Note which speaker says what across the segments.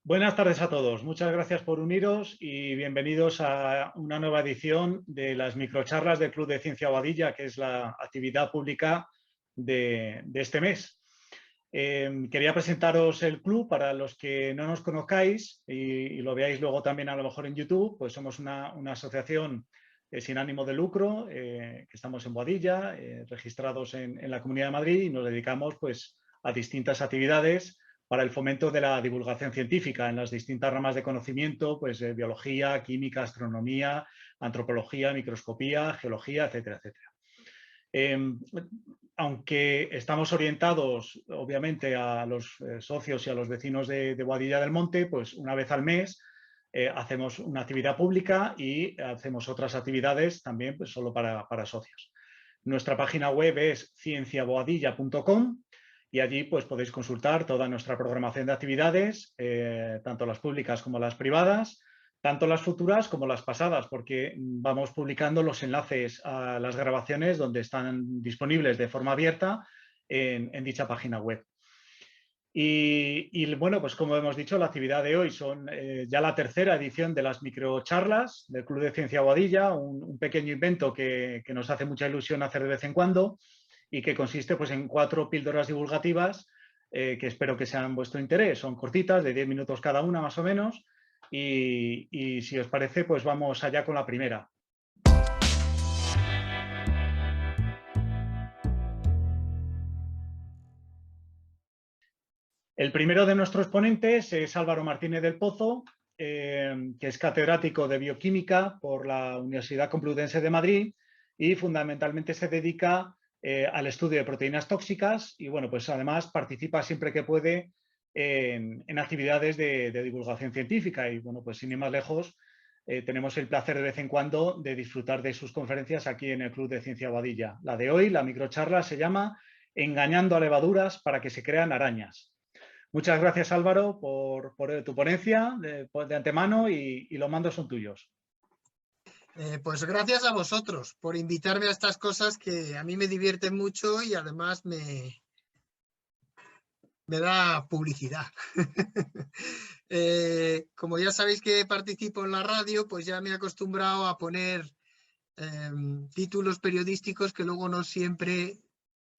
Speaker 1: Buenas tardes a todos. Muchas gracias por uniros y bienvenidos a una nueva edición de las microcharlas del Club de Ciencia Boadilla, que es la actividad pública de este mes. Quería presentaros el club para los que no nos conozcáis y lo veáis luego también a lo mejor en YouTube. Pues somos una asociación sin ánimo de lucro, que estamos en Boadilla, registrados en la Comunidad de Madrid, y nos dedicamos pues a distintas actividades para el fomento de la divulgación científica en las distintas ramas de conocimiento, pues biología, química, astronomía, antropología, microscopía, geología, etcétera, etcétera. Aunque estamos orientados, obviamente, a los socios y a los vecinos de Boadilla del Monte, pues una vez al mes hacemos una actividad pública y hacemos otras actividades también pues, solo para socios. Nuestra página web es cienciaboadilla.com y allí pues, podéis consultar toda nuestra programación de actividades, tanto las públicas como las privadas, tanto las futuras como las pasadas, porque vamos publicando los enlaces a las grabaciones donde están disponibles de forma abierta en dicha página web. Y bueno, pues como hemos dicho, la actividad de hoy son ya la tercera edición de las microcharlas del Club de Ciencia Boadilla, un pequeño invento que nos hace mucha ilusión hacer de vez en cuando y que consiste pues, en 4 píldoras divulgativas que espero que sean vuestro interés. Son cortitas, de 10 minutos cada una más o menos, y si os parece, pues vamos allá con la primera. El primero de nuestros ponentes es Álvaro Martínez del Pozo, que es catedrático de Bioquímica por la Universidad Complutense de Madrid y fundamentalmente se dedica al estudio de proteínas tóxicas y, bueno, pues además participa siempre que puede en actividades de divulgación científica y, bueno, pues sin ir más lejos, tenemos el placer de vez en cuando de disfrutar de sus conferencias aquí en el Club de Ciencia Boadilla. La de hoy, la microcharla, se llama Engañando a levaduras para que se crean arañas. Muchas gracias, Álvaro, por tu ponencia de antemano y los mandos son tuyos.
Speaker 2: Pues gracias a vosotros por invitarme a estas cosas que a mí me divierten mucho y además me da publicidad. Como ya sabéis que participo en la radio, pues ya me he acostumbrado a poner títulos periodísticos que luego no siempre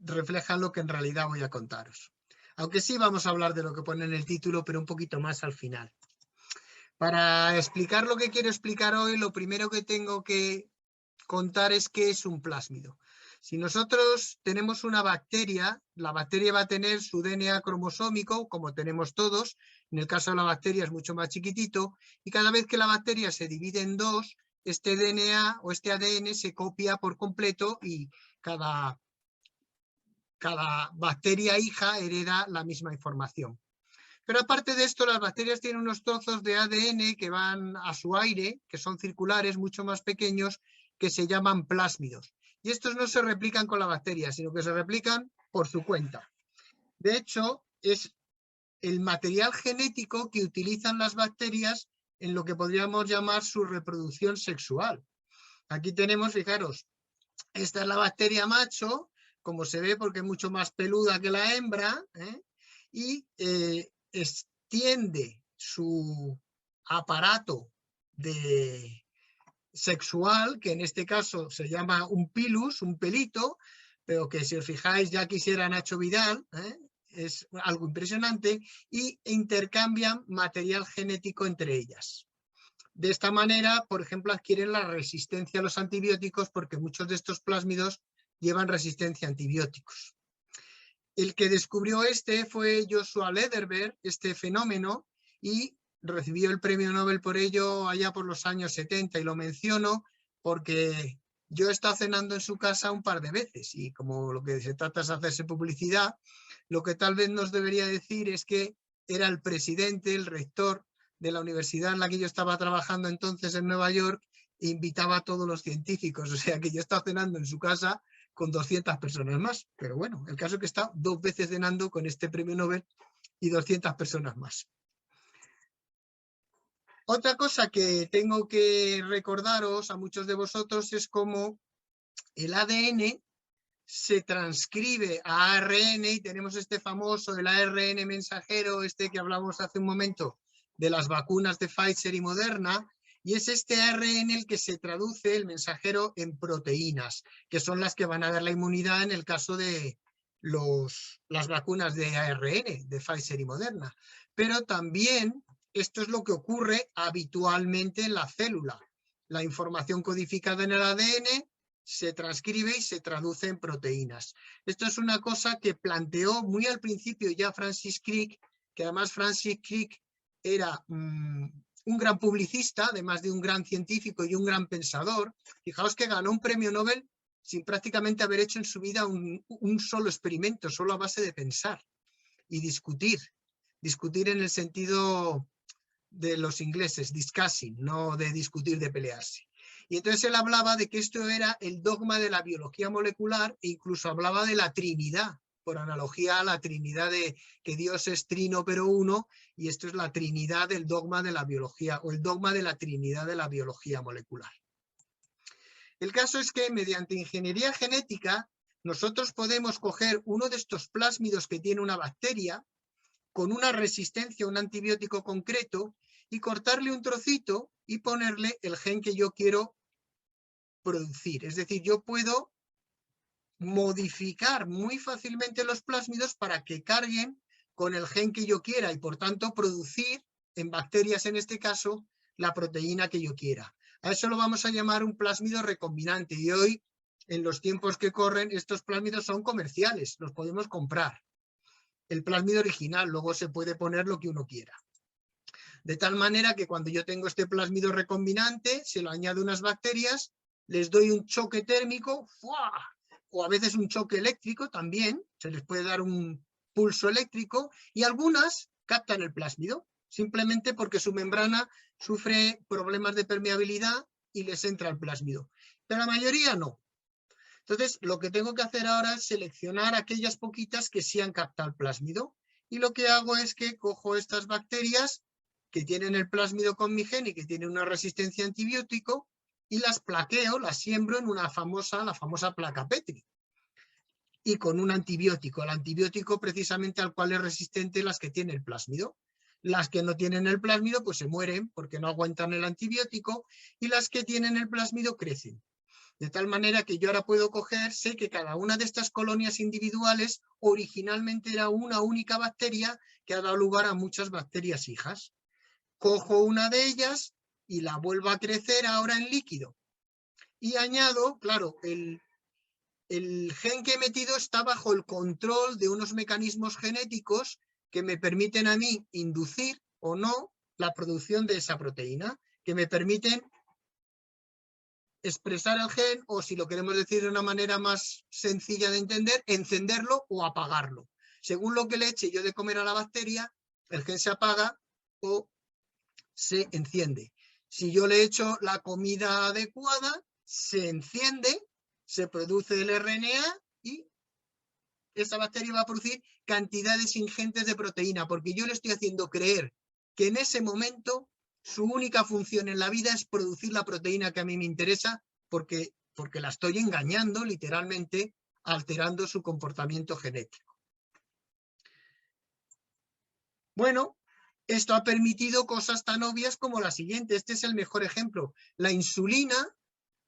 Speaker 2: reflejan lo que en realidad voy a contaros. Aunque sí vamos a hablar de lo que pone en el título, pero un poquito más al final. Para explicar lo que quiero explicar hoy, lo primero que tengo que contar es qué es un plásmido. Si nosotros tenemos una bacteria, la bacteria va a tener su DNA cromosómico, como tenemos todos. En el caso de la bacteria es mucho más chiquitito, y cada vez que la bacteria se divide en dos, este DNA o este ADN se copia por completo y cada bacteria hija hereda la misma información. Pero aparte de esto, las bacterias tienen unos trozos de ADN que van a su aire, que son circulares, mucho más pequeños, que se llaman plásmidos. Y estos no se replican con la bacteria, sino que se replican por su cuenta. De hecho, es el material genético que utilizan las bacterias en lo que podríamos llamar su reproducción sexual. Aquí tenemos, fijaros, esta es la bacteria macho, como se ve porque es mucho más peluda que la hembra, y extiende su aparato sexual, que en este caso se llama un pilus, un pelito, pero que si os fijáis ya quisiera Nacho Vidal, es algo impresionante, y intercambian material genético entre ellas. De esta manera, por ejemplo, adquieren la resistencia a los antibióticos porque muchos de estos plásmidos llevan resistencia a antibióticos. El que descubrió fue Joshua Lederberg, este fenómeno, y recibió el premio Nobel por ello allá por los años 70, y lo menciono porque yo he estado cenando en su casa un par de veces y como lo que se trata es hacerse publicidad, lo que tal vez nos debería decir es que era el presidente, el rector de la universidad en la que yo estaba trabajando entonces en Nueva York e invitaba a todos los científicos, o sea que yo estaba cenando en su casa con 200 personas más, pero bueno, el caso es que está 2 veces cenando con este premio Nobel y 200 personas más. Otra cosa que tengo que recordaros a muchos de vosotros es cómo el ADN se transcribe a ARN y tenemos este famoso, el ARN mensajero, que hablamos hace un momento de las vacunas de Pfizer y Moderna, y es este ARN el que se traduce el mensajero en proteínas, que son las que van a dar la inmunidad en el caso de las vacunas de ARN de Pfizer y Moderna. Pero también esto es lo que ocurre habitualmente en la célula. La información codificada en el ADN se transcribe y se traduce en proteínas. Esto es una cosa que planteó muy al principio ya Francis Crick, que además Francis Crick era un gran publicista, además de un gran científico y un gran pensador. Fijaos que ganó un premio Nobel sin prácticamente haber hecho en su vida un solo experimento, solo a base de pensar y discutir. Discutir en el sentido de los ingleses, discussing, no de discutir, de pelearse. Y entonces él hablaba de que esto era el dogma de la biología molecular e incluso hablaba de la Trinidad, por analogía a la Trinidad de que Dios es trino pero uno, y esto es la Trinidad del dogma de la biología, o el dogma de la Trinidad de la biología molecular. El caso es que mediante ingeniería genética nosotros podemos coger uno de estos plásmidos que tiene una bacteria con una resistencia a un antibiótico concreto y cortarle un trocito y ponerle el gen que yo quiero producir. Es decir, yo puedo modificar muy fácilmente los plásmidos para que carguen con el gen que yo quiera y por tanto producir en bacterias en este caso la proteína que yo quiera. A eso lo vamos a llamar un plásmido recombinante y hoy en los tiempos que corren estos plásmidos son comerciales, los podemos comprar. El plásmido original, luego se puede poner lo que uno quiera. De tal manera que cuando yo tengo este plásmido recombinante, se lo añado unas bacterias, les doy un choque térmico, ¡fua! O a veces un choque eléctrico también, se les puede dar un pulso eléctrico, y algunas captan el plásmido, simplemente porque su membrana sufre problemas de permeabilidad y les entra el plásmido. Pero la mayoría no. Entonces, lo que tengo que hacer ahora es seleccionar aquellas poquitas que sí han captado el plásmido. Y lo que hago es que cojo estas bacterias que tienen el plásmido con mi gen y que tienen una resistencia a antibiótico y las plaqueo, las siembro en la famosa placa Petri. Y con un antibiótico, el antibiótico precisamente al cual es resistente las que tienen el plásmido. Las que no tienen el plásmido pues se mueren porque no aguantan el antibiótico y las que tienen el plásmido crecen. De tal manera que yo ahora puedo coger, sé que cada una de estas colonias individuales originalmente era una única bacteria que ha dado lugar a muchas bacterias hijas. Cojo una de ellas y la vuelvo a crecer ahora en líquido. Y añado, claro, el gen que he metido está bajo el control de unos mecanismos genéticos que me permiten a mí inducir o no la producción de esa proteína, que me permiten expresar el gen, o si lo queremos decir de una manera más sencilla de entender, encenderlo o apagarlo. Según lo que le eche yo de comer a la bacteria, el gen se apaga o se enciende. Si yo le echo la comida adecuada, se enciende, se produce el RNA y esa bacteria va a producir cantidades ingentes de proteína, porque yo le estoy haciendo creer que en ese momento su única función en la vida es producir la proteína que a mí me interesa porque la estoy engañando, literalmente, alterando su comportamiento genético. Bueno, esto ha permitido cosas tan obvias como la siguiente. Este es el mejor ejemplo. La insulina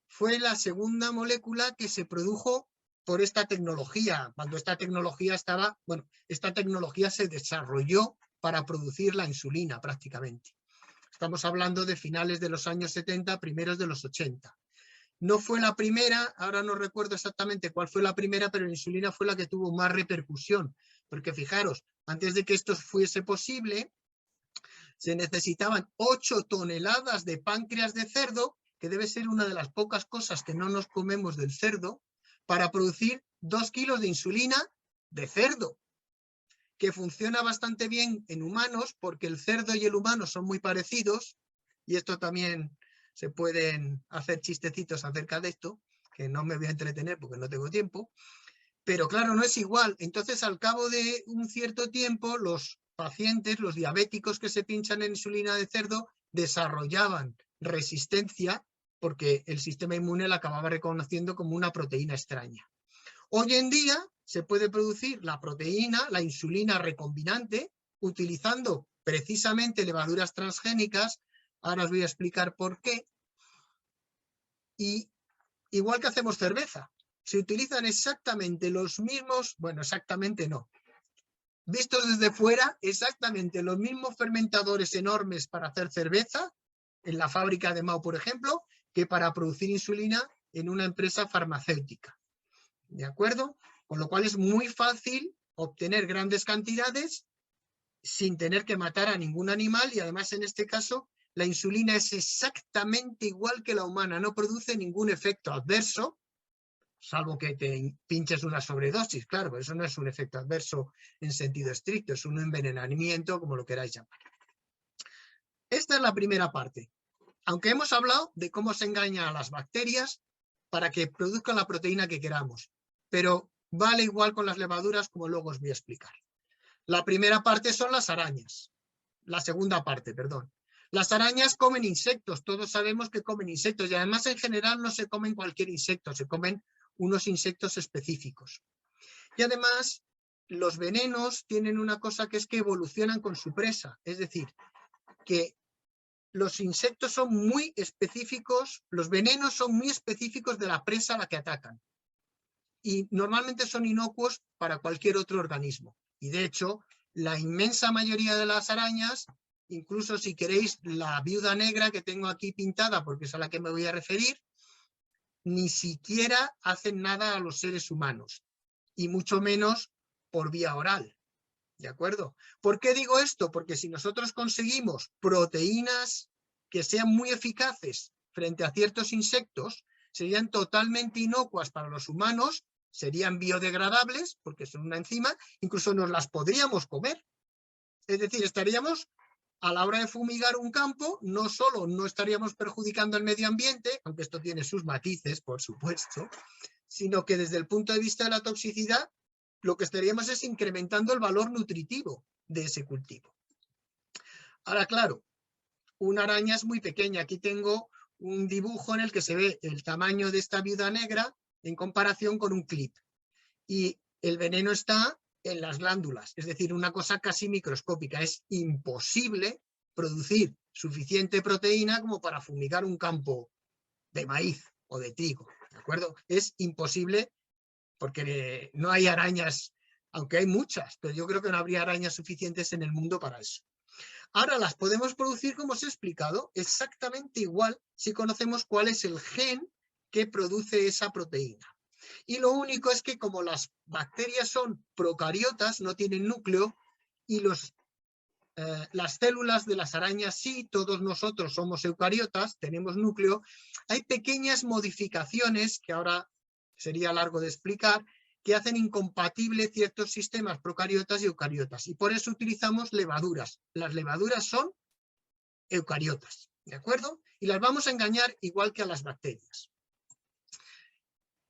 Speaker 2: fue la segunda molécula que se produjo por esta tecnología. Cuando esta tecnología esta tecnología se desarrolló para producir la insulina prácticamente. Estamos hablando de finales de los años 70, primeros de los 80. No fue la primera, ahora no recuerdo exactamente cuál fue la primera, pero la insulina fue la que tuvo más repercusión. Porque fijaros, antes de que esto fuese posible, se necesitaban 8 toneladas de páncreas de cerdo, que debe ser una de las pocas cosas que no nos comemos del cerdo, para producir 2 kilos de insulina de cerdo, que funciona bastante bien en humanos porque el cerdo y el humano son muy parecidos, y esto también se pueden hacer chistecitos acerca de esto, que no me voy a entretener porque no tengo tiempo, pero claro, no es igual. Entonces, al cabo de un cierto tiempo, los pacientes, los diabéticos que se pinchan en insulina de cerdo, desarrollaban resistencia porque el sistema inmune la acababa reconociendo como una proteína extraña. Hoy en día se puede producir la proteína, la insulina recombinante, utilizando precisamente levaduras transgénicas. Ahora os voy a explicar por qué. Y igual que hacemos cerveza, se utilizan exactamente los mismos, bueno, exactamente no, vistos desde fuera, exactamente los mismos fermentadores enormes para hacer cerveza, en la fábrica de Mao, por ejemplo, que para producir insulina en una empresa farmacéutica. ¿De acuerdo? Con lo cual es muy fácil obtener grandes cantidades sin tener que matar a ningún animal, y además en este caso la insulina es exactamente igual que la humana, no produce ningún efecto adverso, salvo que te pinches una sobredosis, claro, pero eso no es un efecto adverso en sentido estricto, es un envenenamiento, como lo queráis llamar. Esta es la primera parte. Aunque hemos hablado de cómo se engaña a las bacterias para que produzcan la proteína que queramos, pero vale igual con las levaduras, como luego os voy a explicar. La primera parte son las arañas. La segunda parte, perdón. Las arañas comen insectos, todos sabemos que comen insectos, y además en general no se comen cualquier insecto, se comen unos insectos específicos. Y además los venenos tienen una cosa, que es que evolucionan con su presa, es decir, que los insectos son muy específicos, los venenos son muy específicos de la presa a la que atacan. Y normalmente son inocuos para cualquier otro organismo. Y de hecho, la inmensa mayoría de las arañas, incluso si queréis la viuda negra que tengo aquí pintada, porque es a la que me voy a referir, ni siquiera hacen nada a los seres humanos, y mucho menos por vía oral. ¿De acuerdo? ¿Por qué digo esto? Porque si nosotros conseguimos proteínas que sean muy eficaces frente a ciertos insectos, serían totalmente inocuas para los humanos, serían biodegradables, porque son una enzima, incluso nos las podríamos comer. Es decir, estaríamos, a la hora de fumigar un campo, no solo no estaríamos perjudicando el medio ambiente, aunque esto tiene sus matices, por supuesto, sino que desde el punto de vista de la toxicidad, lo que estaríamos es incrementando el valor nutritivo de ese cultivo. Ahora, claro, una araña es muy pequeña. Aquí tengo un dibujo en el que se ve el tamaño de esta viuda negra en comparación con un clip. Y el veneno está en las glándulas, es decir, una cosa casi microscópica. Es imposible producir suficiente proteína como para fumigar un campo de maíz o de trigo, ¿de acuerdo? Es imposible, porque no hay arañas, aunque hay muchas, pero yo creo que no habría arañas suficientes en el mundo para eso. Ahora las podemos producir, como os he explicado, exactamente igual si conocemos cuál es el gen que produce esa proteína. Y lo único es que, como las bacterias son procariotas, no tienen núcleo, y las células de las arañas sí, todos nosotros somos eucariotas, tenemos núcleo, hay pequeñas modificaciones, que ahora sería largo de explicar, que hacen incompatibles ciertos sistemas procariotas y eucariotas, y por eso utilizamos levaduras. Las levaduras son eucariotas, ¿de acuerdo? Y las vamos a engañar igual que a las bacterias.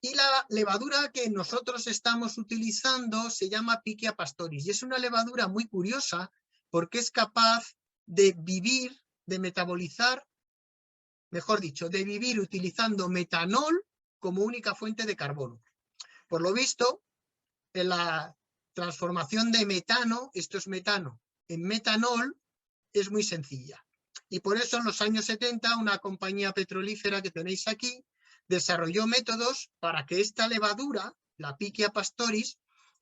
Speaker 2: Y la levadura que nosotros estamos utilizando se llama Pichia pastoris, y es una levadura muy curiosa porque es capaz de vivir, de metabolizar, mejor dicho, de vivir utilizando metanol como única fuente de carbono. Por lo visto, en la transformación de metano, esto es metano, en metanol, es muy sencilla. Y por eso en los años 70 una compañía petrolífera que tenéis aquí desarrolló métodos para que esta levadura, la Pichia pastoris,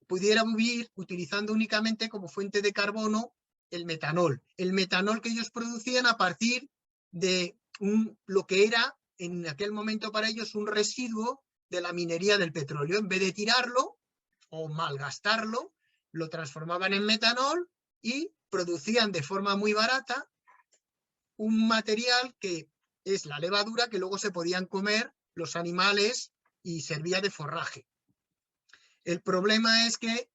Speaker 2: pudiera vivir utilizando únicamente como fuente de carbono el metanol. El metanol que ellos producían a partir de lo que era en aquel momento para ellos un residuo de la minería del petróleo. En vez de tirarlo o malgastarlo, lo transformaban en metanol y producían de forma muy barata un material que es la levadura, que luego se podían comer los animales y servía de forraje. El problema es que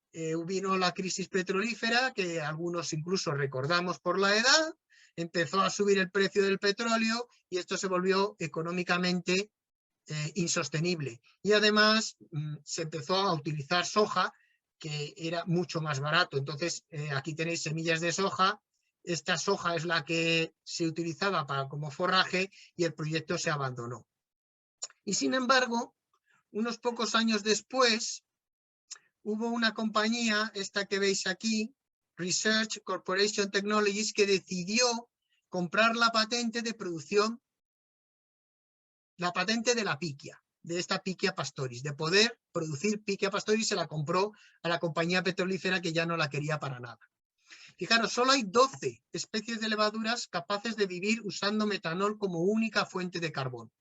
Speaker 2: vino la crisis petrolífera, que algunos incluso recordamos por la edad, empezó a subir el precio del petróleo y esto se volvió económicamente insostenible. Y además se empezó a utilizar soja, que era mucho más barato. Entonces aquí tenéis semillas de soja. Esta soja es la que se utilizaba como forraje y el proyecto se abandonó. Y sin embargo, unos pocos años después, hubo una compañía, esta que veis aquí, Research Corporation Technologies, que decidió comprar la patente de producción, la patente de la piquia, de esta Piquia pastoris, de poder producir Piquia pastoris. Se la compró a la compañía petrolífera, que ya no la quería para nada. Fijaros, solo hay 12 especies de levaduras capaces de vivir usando metanol como única fuente de carbono.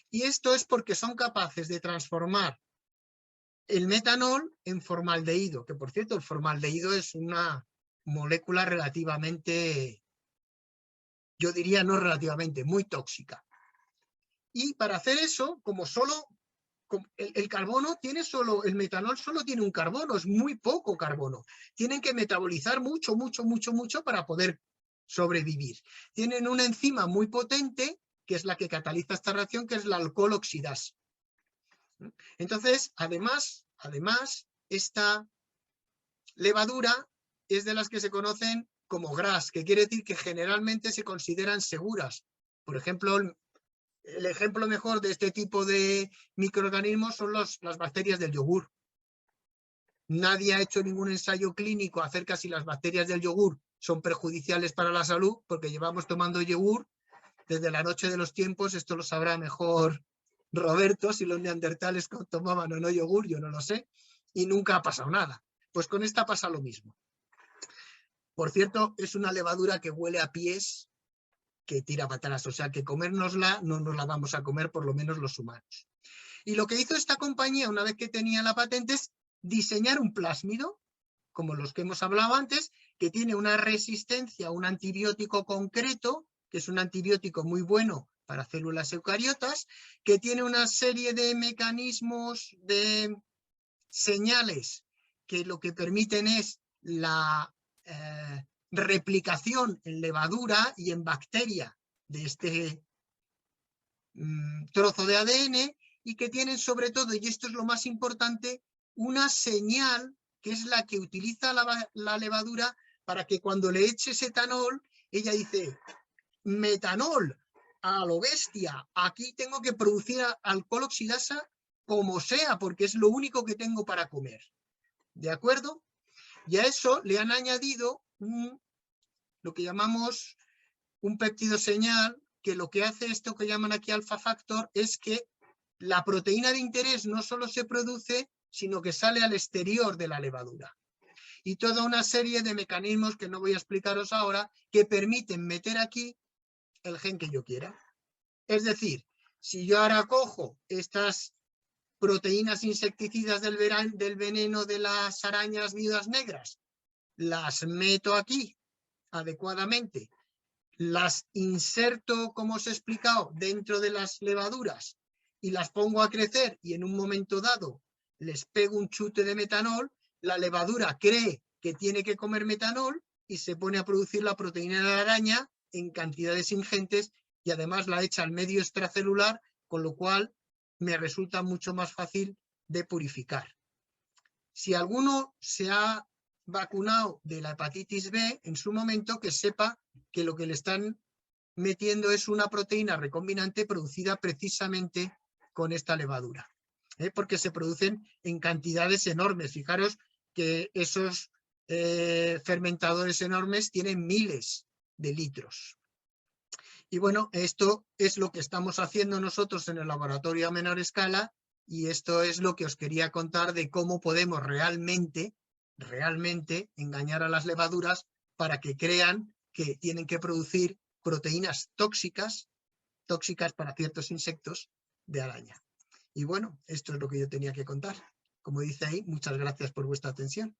Speaker 2: Y esto es porque son capaces de transformar el metanol en formaldehído, que por cierto el formaldehído es una molécula relativamente, yo diría no relativamente, muy tóxica. Y para hacer eso, como solo el carbono tiene solo, el metanol solo tiene un carbono, es muy poco carbono. Tienen que metabolizar mucho para poder sobrevivir. Tienen una enzima muy potente, que es la que cataliza esta reacción, que es la alcohol oxidasa. Entonces, además, esta levadura es de las que se conocen como GRAS, que quiere decir que generalmente se consideran seguras. Por ejemplo, el ejemplo mejor de este tipo de microorganismos son las bacterias del yogur. Nadie ha hecho ningún ensayo clínico acerca de si las bacterias del yogur son perjudiciales para la salud, porque llevamos tomando yogur desde la noche de los tiempos. Esto lo sabrá mejor Roberto, si los neandertales tomaban o no yogur, yo no lo sé, y nunca ha pasado nada. Pues con esta pasa lo mismo. Por cierto, es una levadura que huele a pies, que tira patadas, o sea que comérnosla no nos la vamos a comer, por lo menos los humanos. Y lo que hizo esta compañía, una vez que tenía la patente, es diseñar un plásmido, como los que hemos hablado antes, que tiene una resistencia a un antibiótico concreto, que es un antibiótico muy bueno para células eucariotas, que tiene una serie de mecanismos de señales que lo que permiten es la replicación en levadura y en bacteria de este trozo de ADN, y que tienen sobre todo, y esto es lo más importante, una señal que es la que utiliza la levadura para que cuando le eches etanol, ella dice, metanol, a lo bestia, aquí tengo que producir alcohol oxidasa como sea, porque es lo único que tengo para comer. ¿De acuerdo? Y a eso le han añadido lo que llamamos un péptido señal, que lo que hace esto que llaman aquí alfa factor es que la proteína de interés no solo se produce, sino que sale al exterior de la levadura. Y toda una serie de mecanismos que no voy a explicaros ahora, que permiten meter aquí el gen que yo quiera. Es decir, si yo ahora cojo estas proteínas insecticidas del veneno de las arañas viudas negras, las meto aquí adecuadamente, las inserto, como os he explicado, dentro de las levaduras y las pongo a crecer, y en un momento dado les pego un chute de metanol, la levadura cree que tiene que comer metanol y se pone a producir la proteína de la araña en cantidades ingentes, y además la echa al medio extracelular, con lo cual me resulta mucho más fácil de purificar. Si alguno se ha vacunado de la hepatitis B en su momento, que sepa que lo que le están metiendo es una proteína recombinante producida precisamente con esta levadura, porque se producen en cantidades enormes. Fijaros que esos fermentadores enormes tienen miles de litros. Y bueno, esto es lo que estamos haciendo nosotros en el laboratorio a menor escala, y esto es lo que os quería contar de cómo podemos realmente engañar a las levaduras para que crean que tienen que producir proteínas tóxicas para ciertos insectos de araña. Y bueno, esto es lo que yo tenía que contar. Como dice ahí, muchas gracias por vuestra atención.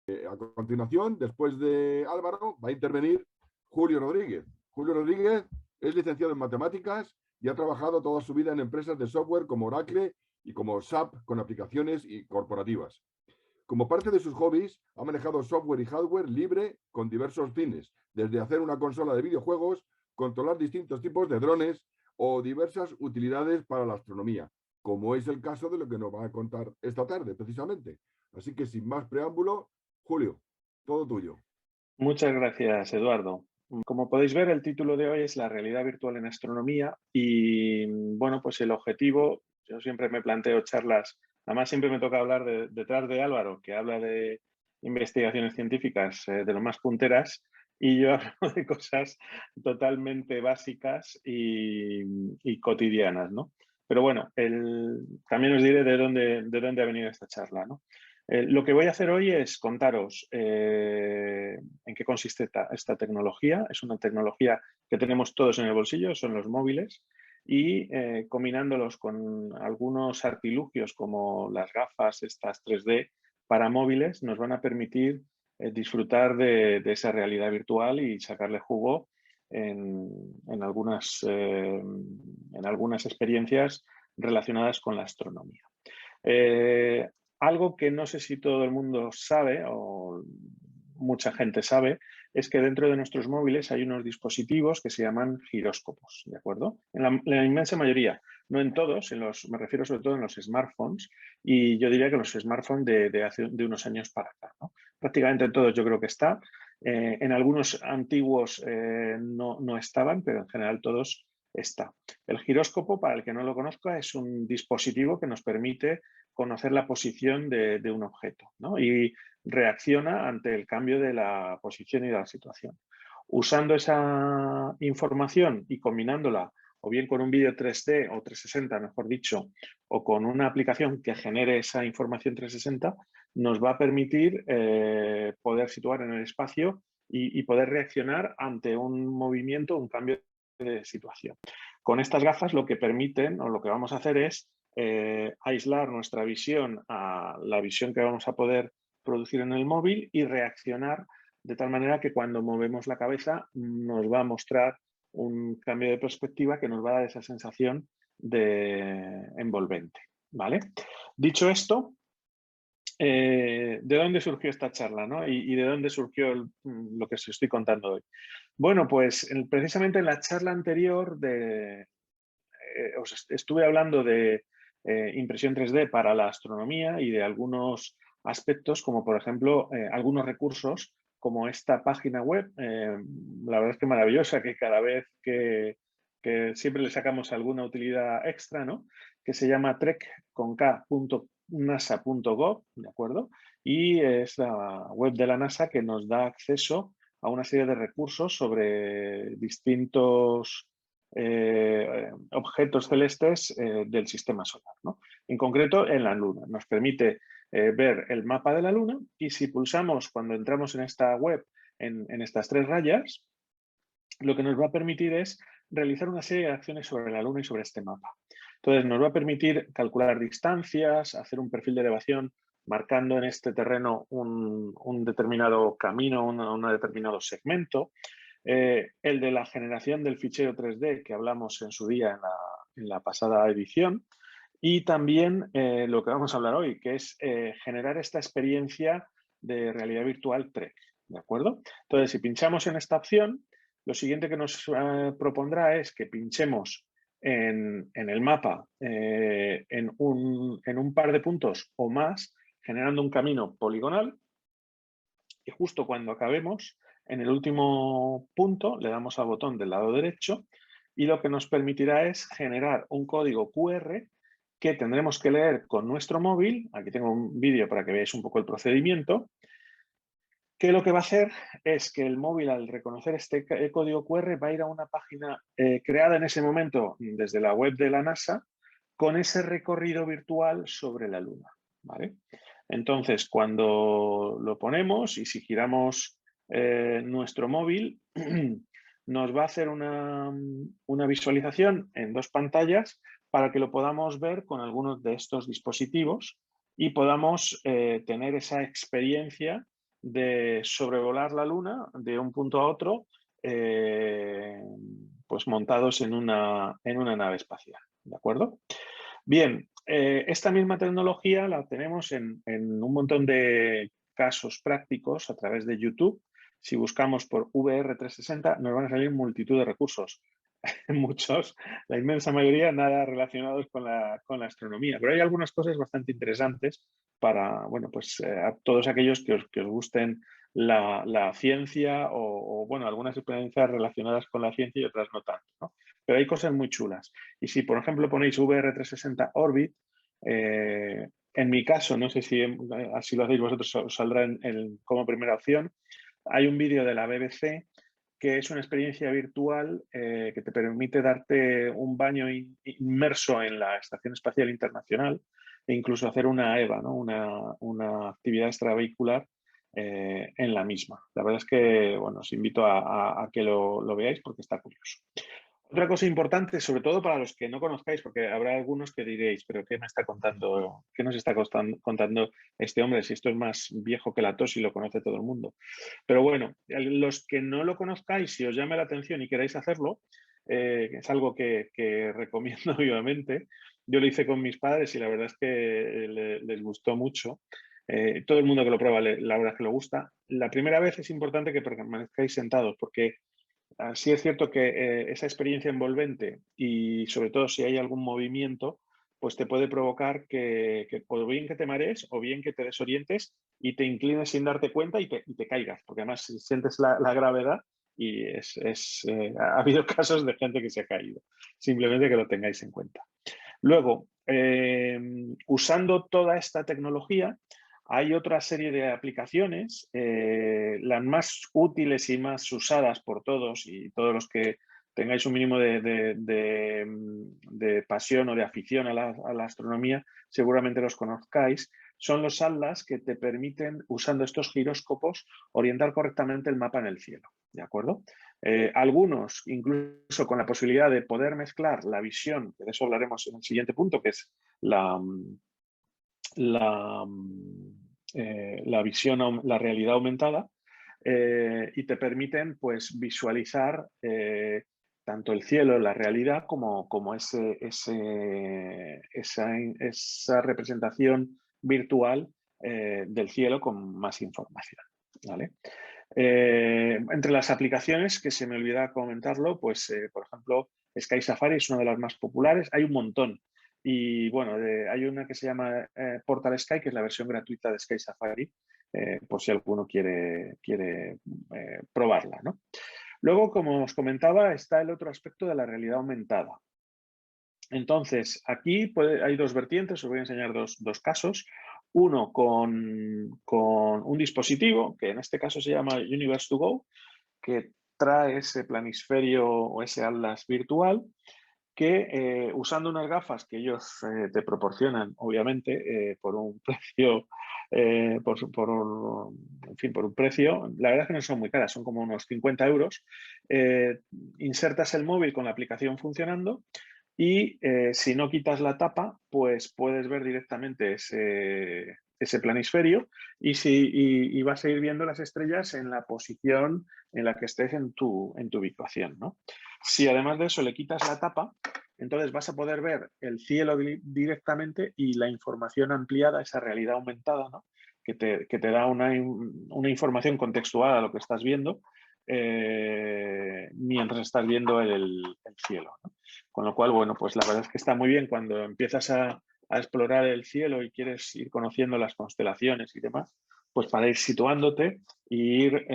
Speaker 3: A continuación, después de Álvaro, va a intervenir Julio Rodríguez. Julio Rodríguez es licenciado en matemáticas y ha trabajado toda su vida en empresas de software como Oracle y como SAP con aplicaciones y corporativas. Como parte de sus hobbies, ha manejado software y hardware libre con diversos fines, desde hacer una consola de videojuegos, controlar distintos tipos de drones o diversas utilidades para la astronomía, como es el caso de lo que nos va a contar esta tarde, precisamente. Así que sin más preámbulo, Julio, todo tuyo.
Speaker 4: Muchas gracias, Eduardo. Como podéis ver, el título de hoy es la realidad virtual en astronomía y, bueno, pues el objetivo, yo siempre me planteo charlas, además siempre me toca hablar detrás de Álvaro, que habla de investigaciones científicas de lo más punteras, y yo hablo de cosas totalmente básicas y cotidianas, ¿no? Pero bueno, también os diré de dónde ha venido esta charla, ¿no? Lo que voy a hacer hoy es contaros en qué consiste esta tecnología. Es una tecnología que tenemos todos en el bolsillo, son los móviles, y combinándolos con algunos artilugios como las gafas, estas 3D para móviles, nos van a permitir disfrutar de esa realidad virtual y sacarle jugo en algunas experiencias relacionadas con la astronomía. Algo que no sé si todo el mundo sabe o mucha gente sabe es que dentro de nuestros móviles hay unos dispositivos que se llaman giróscopos, ¿de acuerdo? En la inmensa mayoría, no en todos, me refiero sobre todo en los smartphones, y yo diría que los smartphones de unos años para acá, ¿no? Prácticamente en todos yo creo que está. En algunos antiguos no estaban, pero en general todos está. El giróscopo, para el que no lo conozca, es un dispositivo que nos permite conocer la posición de un objeto, ¿no? Y reacciona ante el cambio de la posición y de la situación. Usando esa información y combinándola o bien con un vídeo 3D o 360, mejor dicho, o con una aplicación que genere esa información 360, nos va a permitir poder situar en el espacio y poder reaccionar ante un movimiento, un cambio de situación. Con estas gafas lo que permiten o lo que vamos a hacer es aislar nuestra visión a la visión que vamos a poder producir en el móvil y reaccionar de tal manera que cuando movemos la cabeza nos va a mostrar un cambio de perspectiva que nos va a dar esa sensación de envolvente, ¿vale? Dicho esto, ¿de dónde surgió esta charla, ¿no? ¿Y de dónde surgió lo que os estoy contando hoy? Bueno, pues precisamente en la charla anterior os estuve hablando de impresión 3D para la astronomía y de algunos aspectos, como por ejemplo algunos recursos como esta página web, la verdad es que maravillosa, que cada vez que siempre le sacamos alguna utilidad extra, ¿no? Que se llama trek.nasa.gov, ¿de acuerdo? Y es la web de la NASA que nos da acceso a una serie de recursos sobre distintos objetos celestes del sistema solar, ¿no? En concreto, en la Luna. Nos permite ver el mapa de la Luna y si pulsamos cuando entramos en esta web, en estas 3 rayas, lo que nos va a permitir es realizar una serie de acciones sobre la Luna y sobre este mapa. Entonces, nos va a permitir calcular distancias, hacer un perfil de elevación marcando en este terreno un determinado camino, un determinado segmento. El de la generación del fichero 3D que hablamos en su día en la pasada edición, y también lo que vamos a hablar hoy, que es generar esta experiencia de realidad virtual Trek, ¿de acuerdo? Entonces, si pinchamos en esta opción, lo siguiente que nos propondrá es que pinchemos en el mapa en un par de puntos o más, generando un camino poligonal, y justo cuando acabemos, en el último punto le damos al botón del lado derecho y lo que nos permitirá es generar un código QR que tendremos que leer con nuestro móvil. Aquí tengo un vídeo para que veáis un poco el procedimiento, que lo que va a hacer es que el móvil, al reconocer este código QR, va a ir a una página creada en ese momento desde la web de la NASA con ese recorrido virtual sobre la Luna, ¿vale? Entonces, cuando lo ponemos y si giramos nuestro móvil, nos va a hacer una visualización en 2 pantallas para que lo podamos ver con algunos de estos dispositivos y podamos tener esa experiencia de sobrevolar la Luna de un punto a otro, pues montados en una nave espacial, ¿de acuerdo? Bien, esta misma tecnología la tenemos en un montón de casos prácticos a través de YouTube. Si buscamos por VR360 nos van a salir multitud de recursos. Muchos, la inmensa mayoría, nada relacionados con la astronomía. Pero hay algunas cosas bastante interesantes para, bueno, pues a todos aquellos que os gusten la ciencia o, bueno, algunas experiencias relacionadas con la ciencia y otras no tanto, ¿no? Pero hay cosas muy chulas. Y si, por ejemplo, ponéis VR360 Orbit, en mi caso, no sé si así lo hacéis vosotros, os saldrá como primera opción, hay un vídeo de la BBC que es una experiencia virtual que te permite darte un baño inmerso en la Estación Espacial Internacional e incluso hacer una EVA, ¿no? una actividad extravehicular en la misma. La verdad es que, bueno, os invito a que lo veáis porque está curioso. Otra cosa importante, sobre todo para los que no conozcáis, porque habrá algunos que diréis, pero ¿qué me está contando? ¿Qué nos está contando este hombre? Si esto es más viejo que la tos y lo conoce todo el mundo. Pero bueno, los que no lo conozcáis, si os llama la atención y queráis hacerlo, es algo que recomiendo vivamente. Yo lo hice con mis padres y la verdad es que les gustó mucho. Todo el mundo que lo prueba, la verdad es que le gusta. La primera vez es importante que permanezcáis sentados porque sí es cierto que esa experiencia envolvente y sobre todo si hay algún movimiento, pues te puede provocar que o bien que te marees o bien que te desorientes y te inclines sin darte cuenta y te caigas, porque además sientes la gravedad y ha habido casos de gente que se ha caído. Simplemente que lo tengáis en cuenta. Luego, usando toda esta tecnología, hay otra serie de aplicaciones, las más útiles y más usadas por todos y todos los que tengáis un mínimo de pasión o de afición a la astronomía, seguramente los conozcáis, son los atlas que te permiten, usando estos giróscopos, orientar correctamente el mapa en el cielo, ¿de acuerdo? Algunos, incluso con la posibilidad de poder mezclar la visión, que de eso hablaremos en el siguiente punto, que es la visión, la realidad aumentada, y te permiten pues visualizar tanto el cielo, la realidad, como esa representación virtual del cielo con más información, ¿vale? Entre las aplicaciones, que se me olvida comentarlo, pues por ejemplo, Sky Safari es una de las más populares, hay un montón. Y bueno, hay una que se llama Portal Sky, que es la versión gratuita de Sky Safari, por si alguno quiere probarla, ¿no? Luego, como os comentaba, está el otro aspecto de la realidad aumentada. Entonces, aquí hay dos vertientes, os voy a enseñar dos casos. Uno con un dispositivo, que en este caso se llama Universe2Go, que trae ese planisferio o ese atlas virtual, que usando unas gafas que ellos te proporcionan, obviamente, por un precio, por un precio, la verdad es que no son muy caras, son como unos 50 euros, insertas el móvil con la aplicación funcionando y si no quitas la tapa, pues puedes ver directamente ese planisferio y vas a ir viendo las estrellas en la posición en la que estés en tu ubicación, ¿no? Si además de eso le quitas la tapa, entonces vas a poder ver el cielo directamente y la información ampliada, esa realidad aumentada, ¿no? que te da una información contextual a lo que estás viendo mientras estás viendo el cielo, ¿no? Con lo cual, bueno, pues la verdad es que está muy bien cuando empiezas a explorar el cielo y quieres ir conociendo las constelaciones y demás, pues para ir situándote e ir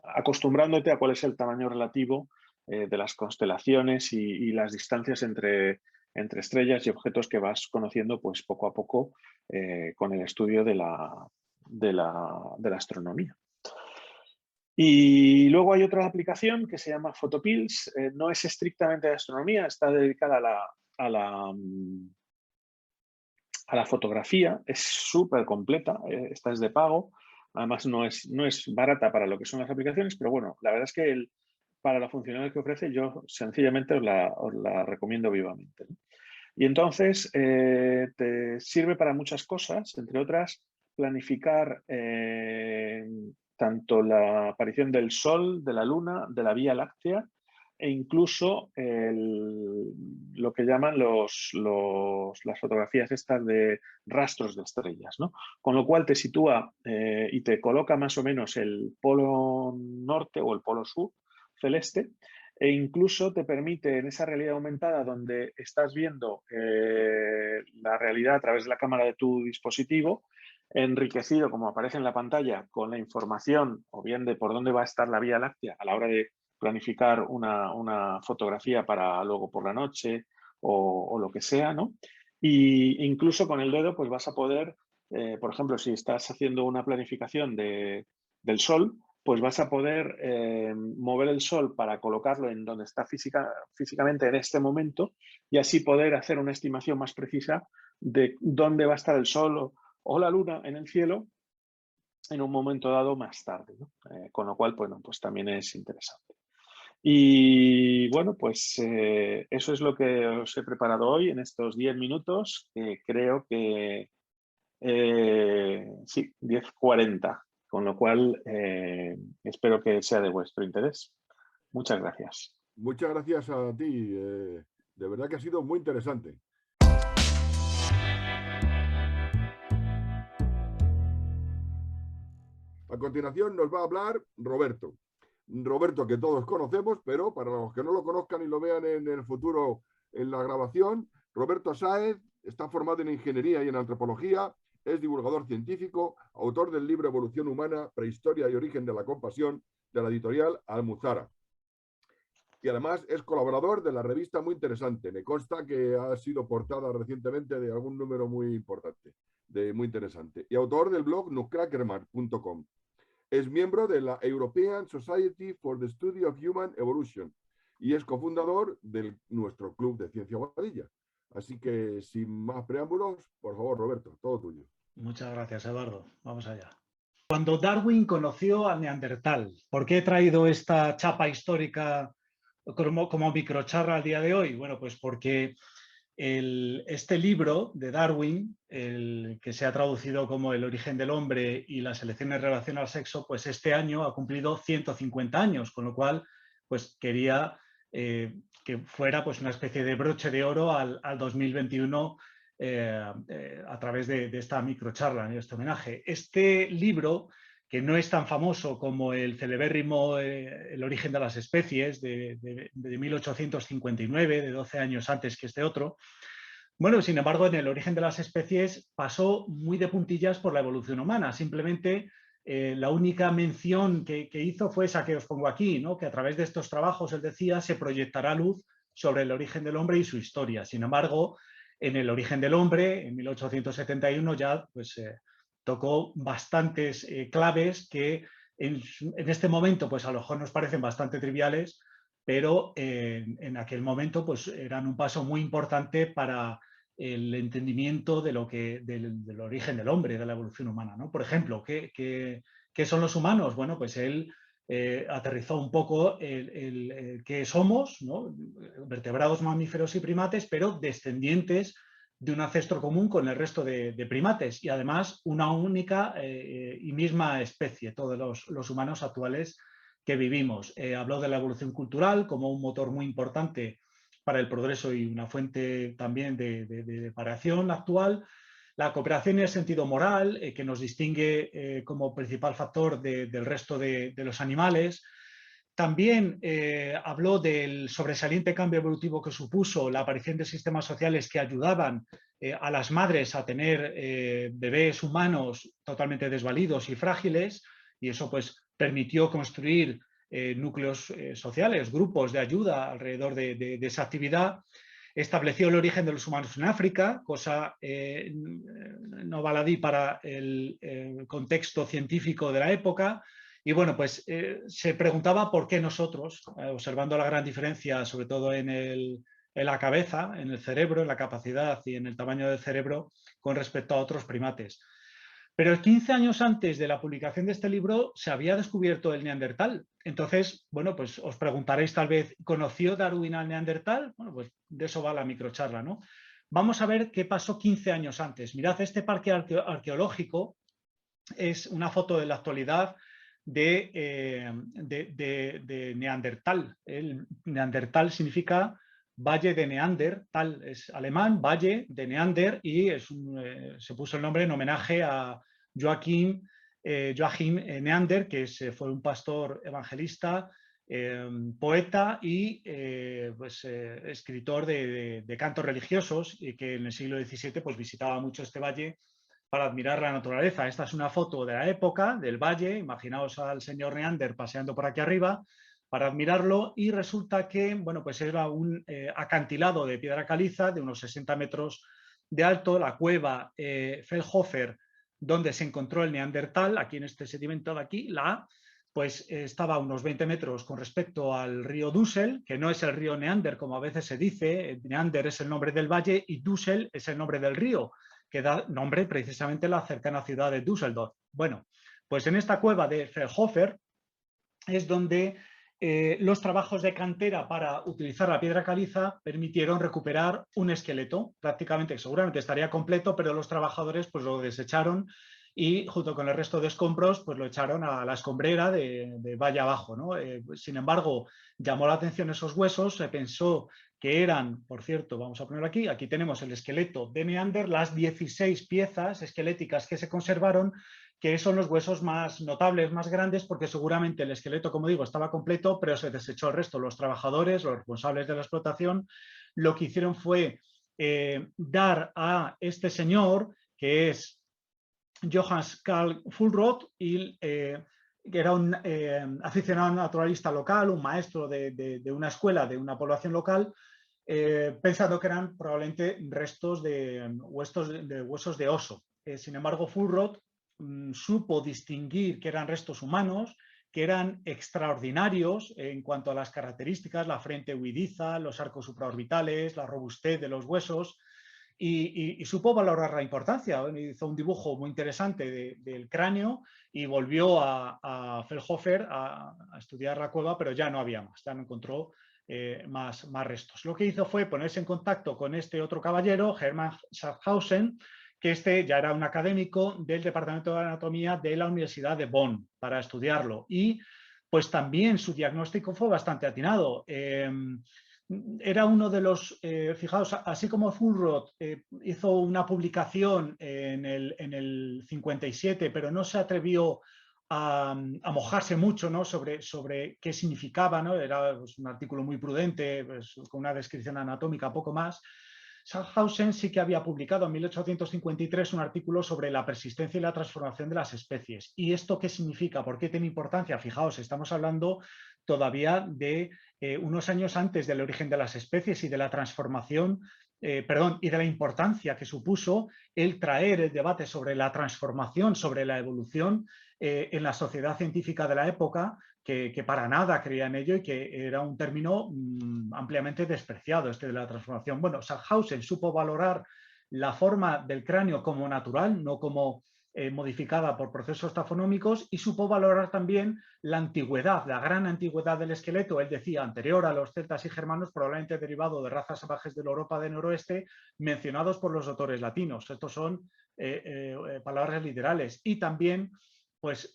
Speaker 4: acostumbrándote a cuál es el tamaño relativo de las constelaciones y las distancias entre estrellas y objetos que vas conociendo pues poco a poco con el estudio de la astronomía. Y luego hay otra aplicación que se llama Photopills, no es estrictamente de astronomía, está dedicada a la fotografía, es súper completa, esta es de pago, además no es barata para lo que son las aplicaciones, pero bueno, la verdad es que para la funcionalidad que ofrece yo sencillamente os la recomiendo vivamente, ¿no? Y entonces te sirve para muchas cosas, entre otras planificar tanto la aparición del Sol, de la Luna, de la Vía Láctea e incluso lo que llaman las fotografías estas de rastros de estrellas, ¿no? Con lo cual te sitúa y te coloca más o menos el polo norte o el polo sur celeste e incluso te permite en esa realidad aumentada donde estás viendo la realidad a través de la cámara de tu dispositivo, enriquecido, como aparece en la pantalla, con la información o bien de por dónde va a estar la Vía Láctea a la hora de planificar una fotografía para luego por la noche o lo que sea, ¿no? Y incluso con el dedo pues vas a poder, por ejemplo, si estás haciendo una planificación del sol, pues vas a poder mover el sol para colocarlo en donde está físicamente en este momento y así poder hacer una estimación más precisa de dónde va a estar el sol o la luna en el cielo en un momento dado más tarde, ¿no? Con lo cual, bueno, pues también es interesante. Y bueno, pues eso es lo que os he preparado hoy en estos 10 minutos, que creo que sí, 10:40, con lo cual espero que sea de vuestro interés. Muchas gracias.
Speaker 3: Muchas gracias a ti. De verdad que ha sido muy interesante. A continuación nos va a hablar Roberto. Roberto, que todos conocemos, pero para los que no lo conozcan y lo vean en el futuro en la grabación, Roberto Sáez está formado en Ingeniería y en Antropología, es divulgador científico, autor del libro Evolución Humana, Prehistoria y Origen de la Compasión, de la editorial Almuzara. Y además es colaborador de la revista Muy Interesante. Me consta que ha sido portada recientemente de algún número muy importante, de Muy Interesante. Y autor del blog nutcrackerman.com. Es miembro de la European Society for the Study of Human Evolution y es cofundador de nuestro Club de Ciencia Boadilla. Así que, sin más preámbulos, por favor, Roberto, todo tuyo.
Speaker 1: Muchas gracias, Eduardo. Vamos allá. Cuando Darwin conoció al Neandertal, ¿por qué he traído esta chapa histórica como microcharla al día de hoy? Bueno, pues porque este libro de Darwin, el que se ha traducido como El origen del hombre y la selección en relación al sexo, pues este año ha cumplido 150 años, con lo cual pues quería que fuera pues una especie de broche de oro al 2021 a través de esta microcharla, de este homenaje. Este libro, que no es tan famoso como el celebérrimo El origen de las especies de 1859, de 12 años antes que este otro. Bueno, sin embargo, en El origen de las especies pasó muy de puntillas por la evolución humana. Simplemente la única mención que hizo fue esa que os pongo aquí, ¿no? Que a través de estos trabajos, él decía, se proyectará luz sobre el origen del hombre y su historia. Sin embargo, en El origen del hombre, en 1871, ya pues, tocó bastantes claves que en este momento pues a lo mejor nos parecen bastante triviales, pero en aquel momento pues eran un paso muy importante para el entendimiento de del origen del hombre, de la evolución humana, ¿no? Por ejemplo, ¿qué son los humanos? Bueno, pues él aterrizó un poco qué somos, ¿no? Vertebrados, mamíferos y primates, pero descendientes de un ancestro común con el resto de primates y además una única y misma especie, todos los humanos actuales que vivimos. Habló de la evolución cultural como un motor muy importante para el progreso y una fuente también de variación actual. La cooperación en el sentido moral, que nos distingue como principal factor del resto de los animales. También habló del sobresaliente cambio evolutivo que supuso la aparición de sistemas sociales que ayudaban a las madres a tener bebés humanos totalmente desvalidos y frágiles, y eso pues permitió construir núcleos sociales, grupos de ayuda alrededor de esa actividad. Estableció el origen de los humanos en África, cosa no baladí para el contexto científico de la época. Y bueno, pues se preguntaba por qué nosotros, observando la gran diferencia, sobre todo en la cabeza, en el cerebro, en la capacidad y en el tamaño del cerebro con respecto a otros primates. Pero 15 años antes de la publicación de este libro se había descubierto el neandertal. Entonces, bueno, pues os preguntaréis tal vez, ¿conoció Darwin al neandertal? Bueno, pues de eso va la microcharla, ¿no? Vamos a ver qué pasó 15 años antes. Mirad, este parque arqueológico es una foto de la actualidad de Neandertal. El Neandertal significa Valle de Neander, tal es alemán, Valle de Neander, y se puso el nombre en homenaje a Joachim Neander, que fue un pastor evangelista, poeta y escritor de cantos religiosos, y que en el siglo XVII pues, visitaba mucho este valle para admirar la naturaleza. Esta es una foto de la época, del valle, imaginaos al señor Neander paseando por aquí arriba para admirarlo, y resulta que, bueno, pues era un acantilado de piedra caliza de unos 60 metros de alto, la cueva Feldhofer, donde se encontró el neandertal, aquí en este sedimento de aquí, la A, pues estaba a unos 20 metros con respecto al río Dussel, que no es el río Neander, como a veces se dice. Neander es el nombre del valle y Dussel es el nombre del río, que da nombre precisamente a la cercana ciudad de Düsseldorf. Bueno, pues en esta cueva de Feldhofer es donde los trabajos de cantera para utilizar la piedra caliza permitieron recuperar un esqueleto, prácticamente, seguramente estaría completo, pero los trabajadores pues lo desecharon y junto con el resto de escombros pues lo echaron a la escombrera de valle abajo, ¿no? Sin embargo, llamó la atención esos huesos, se pensó que eran, por cierto, vamos a ponerlo aquí tenemos el esqueleto de Neander, las 16 piezas esqueléticas que se conservaron, que son los huesos más notables, más grandes, porque seguramente el esqueleto, como digo, estaba completo, pero se desechó el resto. Los trabajadores, los responsables de la explotación, lo que hicieron fue dar a este señor, que es Johannes Karl Fulroth, y que era un aficionado naturalista local, un maestro de una escuela, de una población local, pensando que eran probablemente restos de huesos de oso. Sin embargo, Fulroth supo distinguir que eran restos humanos, que eran extraordinarios en cuanto a las características, la frente huidiza, los arcos supraorbitales, la robustez de los huesos, y supo valorar la importancia. Hizo un dibujo muy interesante del cráneo y volvió a Feldhofer a estudiar la cueva, pero ya no había más, ya no encontró más restos. Lo que hizo fue ponerse en contacto con este otro caballero, Hermann Schaffhausen, que este ya era un académico del Departamento de Anatomía de la Universidad de Bonn para estudiarlo. Y pues también su diagnóstico fue bastante atinado. Era uno de los, fijaos, así como Fulroth hizo una publicación en el 57, pero no se atrevió a mojarse mucho, ¿no? sobre qué significaba, ¿no? Era pues, un artículo muy prudente, pues, con una descripción anatómica, poco más. Schaffhausen sí que había publicado en 1853 un artículo sobre la persistencia y la transformación de las especies. ¿Y esto qué significa? ¿Por qué tiene importancia? Fijaos, estamos hablando todavía de unos años antes del origen de las especies y de la transformación, y de la importancia que supuso el traer el debate sobre la transformación, sobre la evolución en la sociedad científica de la época, que para nada creía en ello y que era un término ampliamente despreciado, este de la transformación. Bueno, Schaffhausen supo valorar la forma del cráneo como natural, no como modificada por procesos tafonómicos, y supo valorar también la antigüedad, la gran antigüedad del esqueleto. Él decía, anterior a los celtas y germanos, probablemente derivado de razas salvajes de la Europa del noroeste, mencionados por los autores latinos. Estos son palabras literales. Y también pues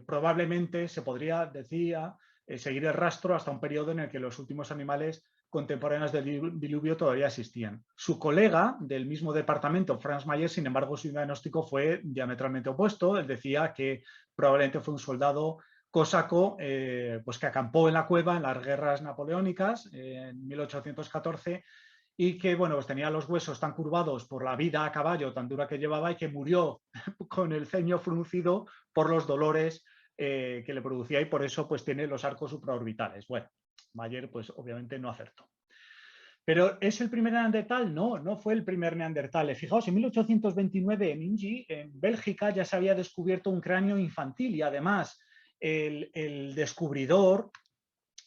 Speaker 1: probablemente se podría, decía, seguir el rastro hasta un periodo en el que los últimos animales contemporáneos del diluvio todavía existían. Su colega del mismo departamento, Franz Mayer, sin embargo, su diagnóstico fue diametralmente opuesto. Él decía que probablemente fue un soldado cosaco pues que acampó en la cueva en las guerras napoleónicas en 1814, y que bueno, pues tenía los huesos tan curvados por la vida a caballo tan dura que llevaba, y que murió con el ceño fruncido por los dolores que le producía, y por eso pues tiene los arcos supraorbitales. Bueno, Mayer pues obviamente no acertó. ¿Pero es el primer neandertal? No, no fue el primer neandertal. Fijaos, en 1829 en Inji, en Bélgica, ya se había descubierto un cráneo infantil, y además el descubridor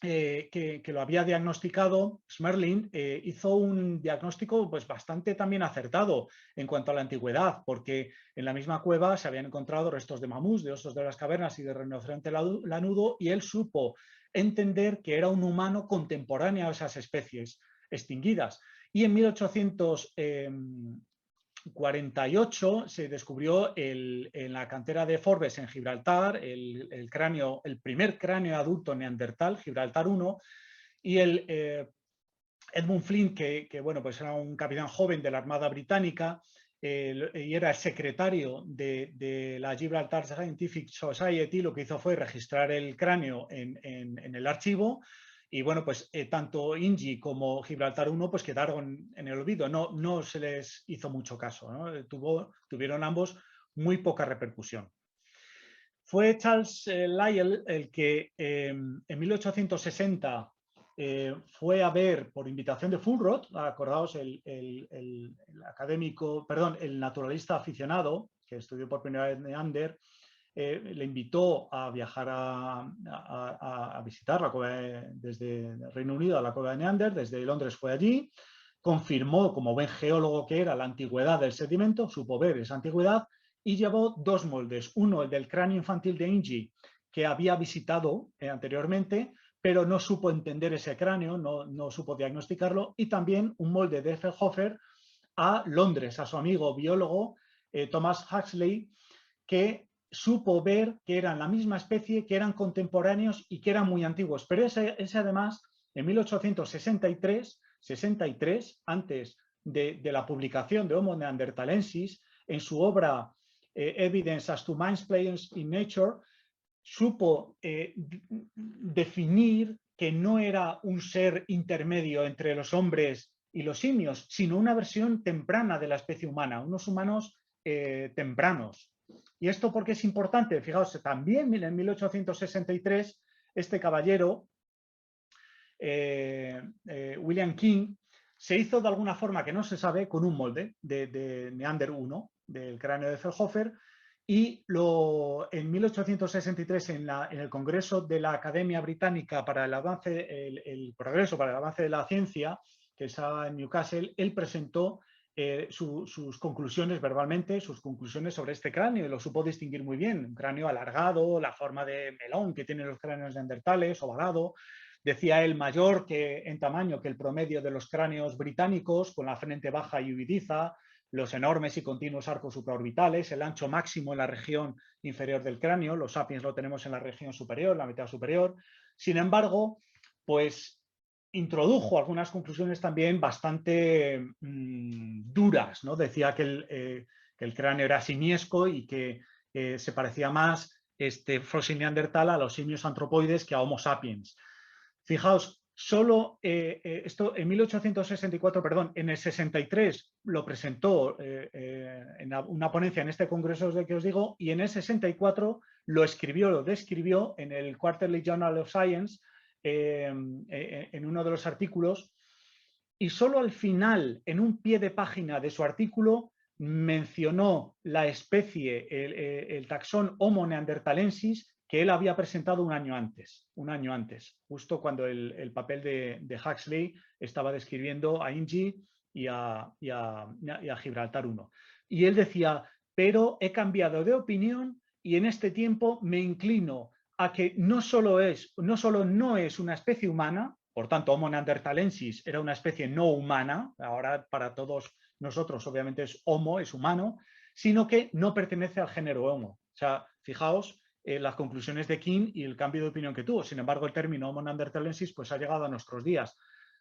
Speaker 1: que lo había diagnosticado, Schmerling, hizo un diagnóstico pues, bastante también acertado en cuanto a la antigüedad, porque en la misma cueva se habían encontrado restos de mamús, de osos de las cavernas y de rinoceronte lanudo, y él supo entender que era un humano contemporáneo a esas especies extinguidas. Y en 1848 se descubrió en la cantera de Forbes en Gibraltar el primer cráneo adulto neandertal, Gibraltar 1, y Edmund Flint, que bueno, pues era un capitán joven de la Armada Británica y era el secretario de la Gibraltar Scientific Society, lo que hizo fue registrar el cráneo en el archivo. Y bueno, pues tanto Inji como Gibraltar 1 pues quedaron en el olvido, no se les hizo mucho caso, ¿no? Tuvieron ambos muy poca repercusión. Fue Charles Lyell el que en 1860 fue a ver, por invitación de Fulrott, acordaos, el académico, perdón, el naturalista aficionado que estudió por primera vez Neander, le invitó a viajar a visitar la cueva desde Reino Unido a la cueva de Neander, desde Londres fue allí, confirmó, como buen geólogo que era, la antigüedad del sedimento, supo ver esa antigüedad y llevó 2 moldes, uno el del cráneo infantil de Inge, que había visitado anteriormente, pero no supo entender ese cráneo, no supo diagnosticarlo, y también un molde de Effelhofer a Londres, a su amigo biólogo Thomas Huxley, que supo ver que eran la misma especie, que eran contemporáneos y que eran muy antiguos. Pero ese además, en 1863, antes de la publicación de Homo neanderthalensis, en su obra Evidence as to Mind Players in Nature, supo definir que no era un ser intermedio entre los hombres y los simios, sino una versión temprana de la especie humana, unos humanos tempranos. ¿Y esto por qué es importante? Fijaos, también en 1863 este caballero, William King, se hizo de alguna forma que no se sabe con un molde de Neander 1, del cráneo de Effelhofer, y en 1863 en el Congreso de la Academia Británica para el Progreso para el Avance de la Ciencia, que estaba en Newcastle, él presentó sus conclusiones verbalmente, sus conclusiones sobre este cráneo, y lo supo distinguir muy bien. Un cráneo alargado, la forma de melón que tienen los cráneos neandertales, ovalado. Decía él, mayor en tamaño que el promedio de los cráneos británicos, con la frente baja y huidiza, los enormes y continuos arcos supraorbitales, el ancho máximo en la región inferior del cráneo, los sapiens lo tenemos en la región superior, la mitad superior. Sin embargo, pues introdujo algunas conclusiones también bastante duras, ¿no? Decía que el cráneo era simiesco y que se parecía más fósil neandertal a los simios antropoides que a Homo sapiens. Fijaos, solo esto en 1864, perdón, en el 63 lo presentó en una ponencia en este congreso de que os digo, y en el 64 lo describió en el Quarterly Journal of Science, en uno de los artículos, y solo al final, en un pie de página de su artículo, mencionó la especie, el taxón Homo neanderthalensis, que él había presentado un año antes, justo cuando el papel de Huxley estaba describiendo a Inge y a Gibraltar 1. Y él decía, pero he cambiado de opinión y en este tiempo me inclino a que no solo no es una especie humana, por tanto Homo neanderthalensis era una especie no humana, ahora para todos nosotros obviamente es Homo, es humano, sino que no pertenece al género Homo. O sea, fijaos las conclusiones de King y el cambio de opinión que tuvo. Sin embargo, el término Homo neanderthalensis pues ha llegado a nuestros días.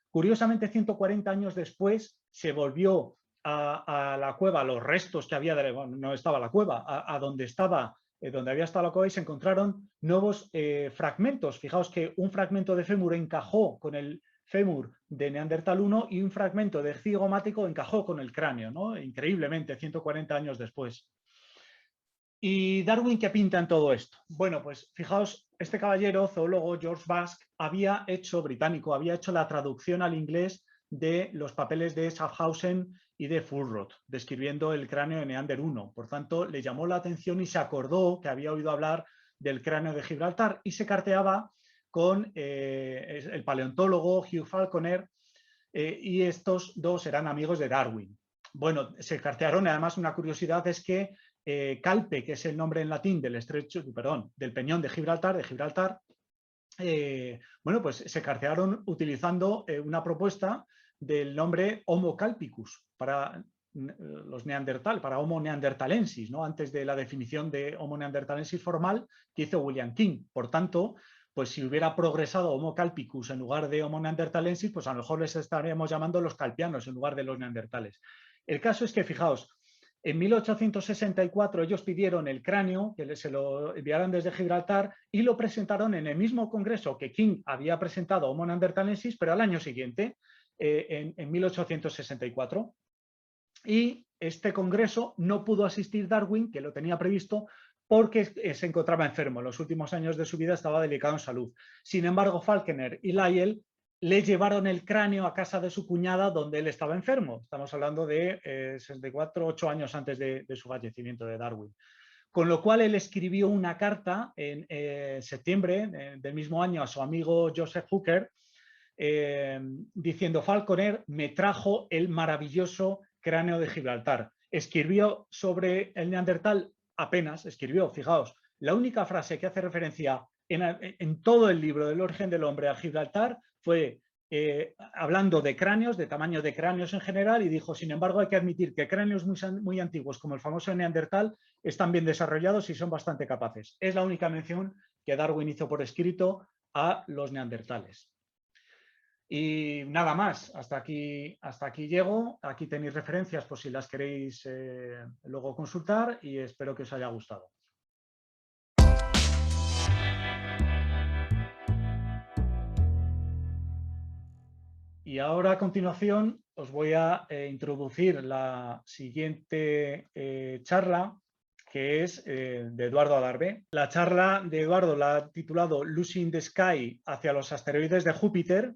Speaker 1: Curiosamente, 140 años después se volvió a la cueva, los restos que había, no estaba la cueva, a donde había estado la cueva, y se encontraron nuevos fragmentos. Fijaos que un fragmento de fémur encajó con el fémur de Neandertal 1 y un fragmento de cigomático encajó con el cráneo, ¿no? Increíblemente, 140 años después. ¿Y Darwin qué pinta en todo esto? Bueno, pues fijaos, este caballero, zoólogo, George Baske, británico, había hecho la traducción al inglés de los papeles de Schaffhausen y de Fulrott, describiendo el cráneo de Neander 1. Por tanto, le llamó la atención y se acordó que había oído hablar del cráneo de Gibraltar y se carteaba con el paleontólogo Hugh Falconer, y estos dos eran amigos de Darwin. Bueno, se cartearon, y además una curiosidad es que Calpe, que es el nombre en latín del peñón de Gibraltar, bueno, pues se cartearon utilizando una propuesta del nombre Homo calpicus para los neandertal, para Homo neanderthalensis, ¿no? Antes de la definición de Homo neanderthalensis formal que hizo William King. Por tanto, pues si hubiera progresado Homo calpicus en lugar de Homo neanderthalensis, pues a lo mejor les estaríamos llamando los calpianos en lugar de los neandertales. El caso es que, fijaos, en 1864 ellos pidieron el cráneo, que se lo enviaran desde Gibraltar, y lo presentaron en el mismo congreso que King había presentado Homo neanderthalensis, pero al año siguiente, en 1864. Y este congreso no pudo asistir Darwin, que lo tenía previsto, porque se encontraba enfermo. En los últimos años de su vida estaba delicado en salud. Sin embargo, Falconer y Lyell le llevaron el cráneo a casa de su cuñada donde él estaba enfermo. Estamos hablando de 64, 8 años antes de su fallecimiento de Darwin. Con lo cual él escribió una carta en septiembre del mismo año a su amigo Joseph Hooker diciendo: Falconer me trajo el maravilloso cráneo de Gibraltar. Escribió sobre el neandertal apenas, escribió, fijaos, la única frase que hace referencia en todo el libro del origen del hombre a Gibraltar fue hablando de cráneos, de tamaño de cráneos en general, y dijo: sin embargo, hay que admitir que cráneos muy antiguos, como el famoso neandertal, están bien desarrollados y son bastante capaces. Es la única mención que Darwin hizo por escrito a los neandertales. Y nada más, hasta aquí llego. Aquí tenéis referencias por si las queréis luego consultar, y espero que os haya gustado. Y ahora a continuación os voy a introducir la siguiente charla, que es de Eduardo Adarve. La charla de Eduardo la ha titulado Losing the Sky hacia los asteroides de Júpiter.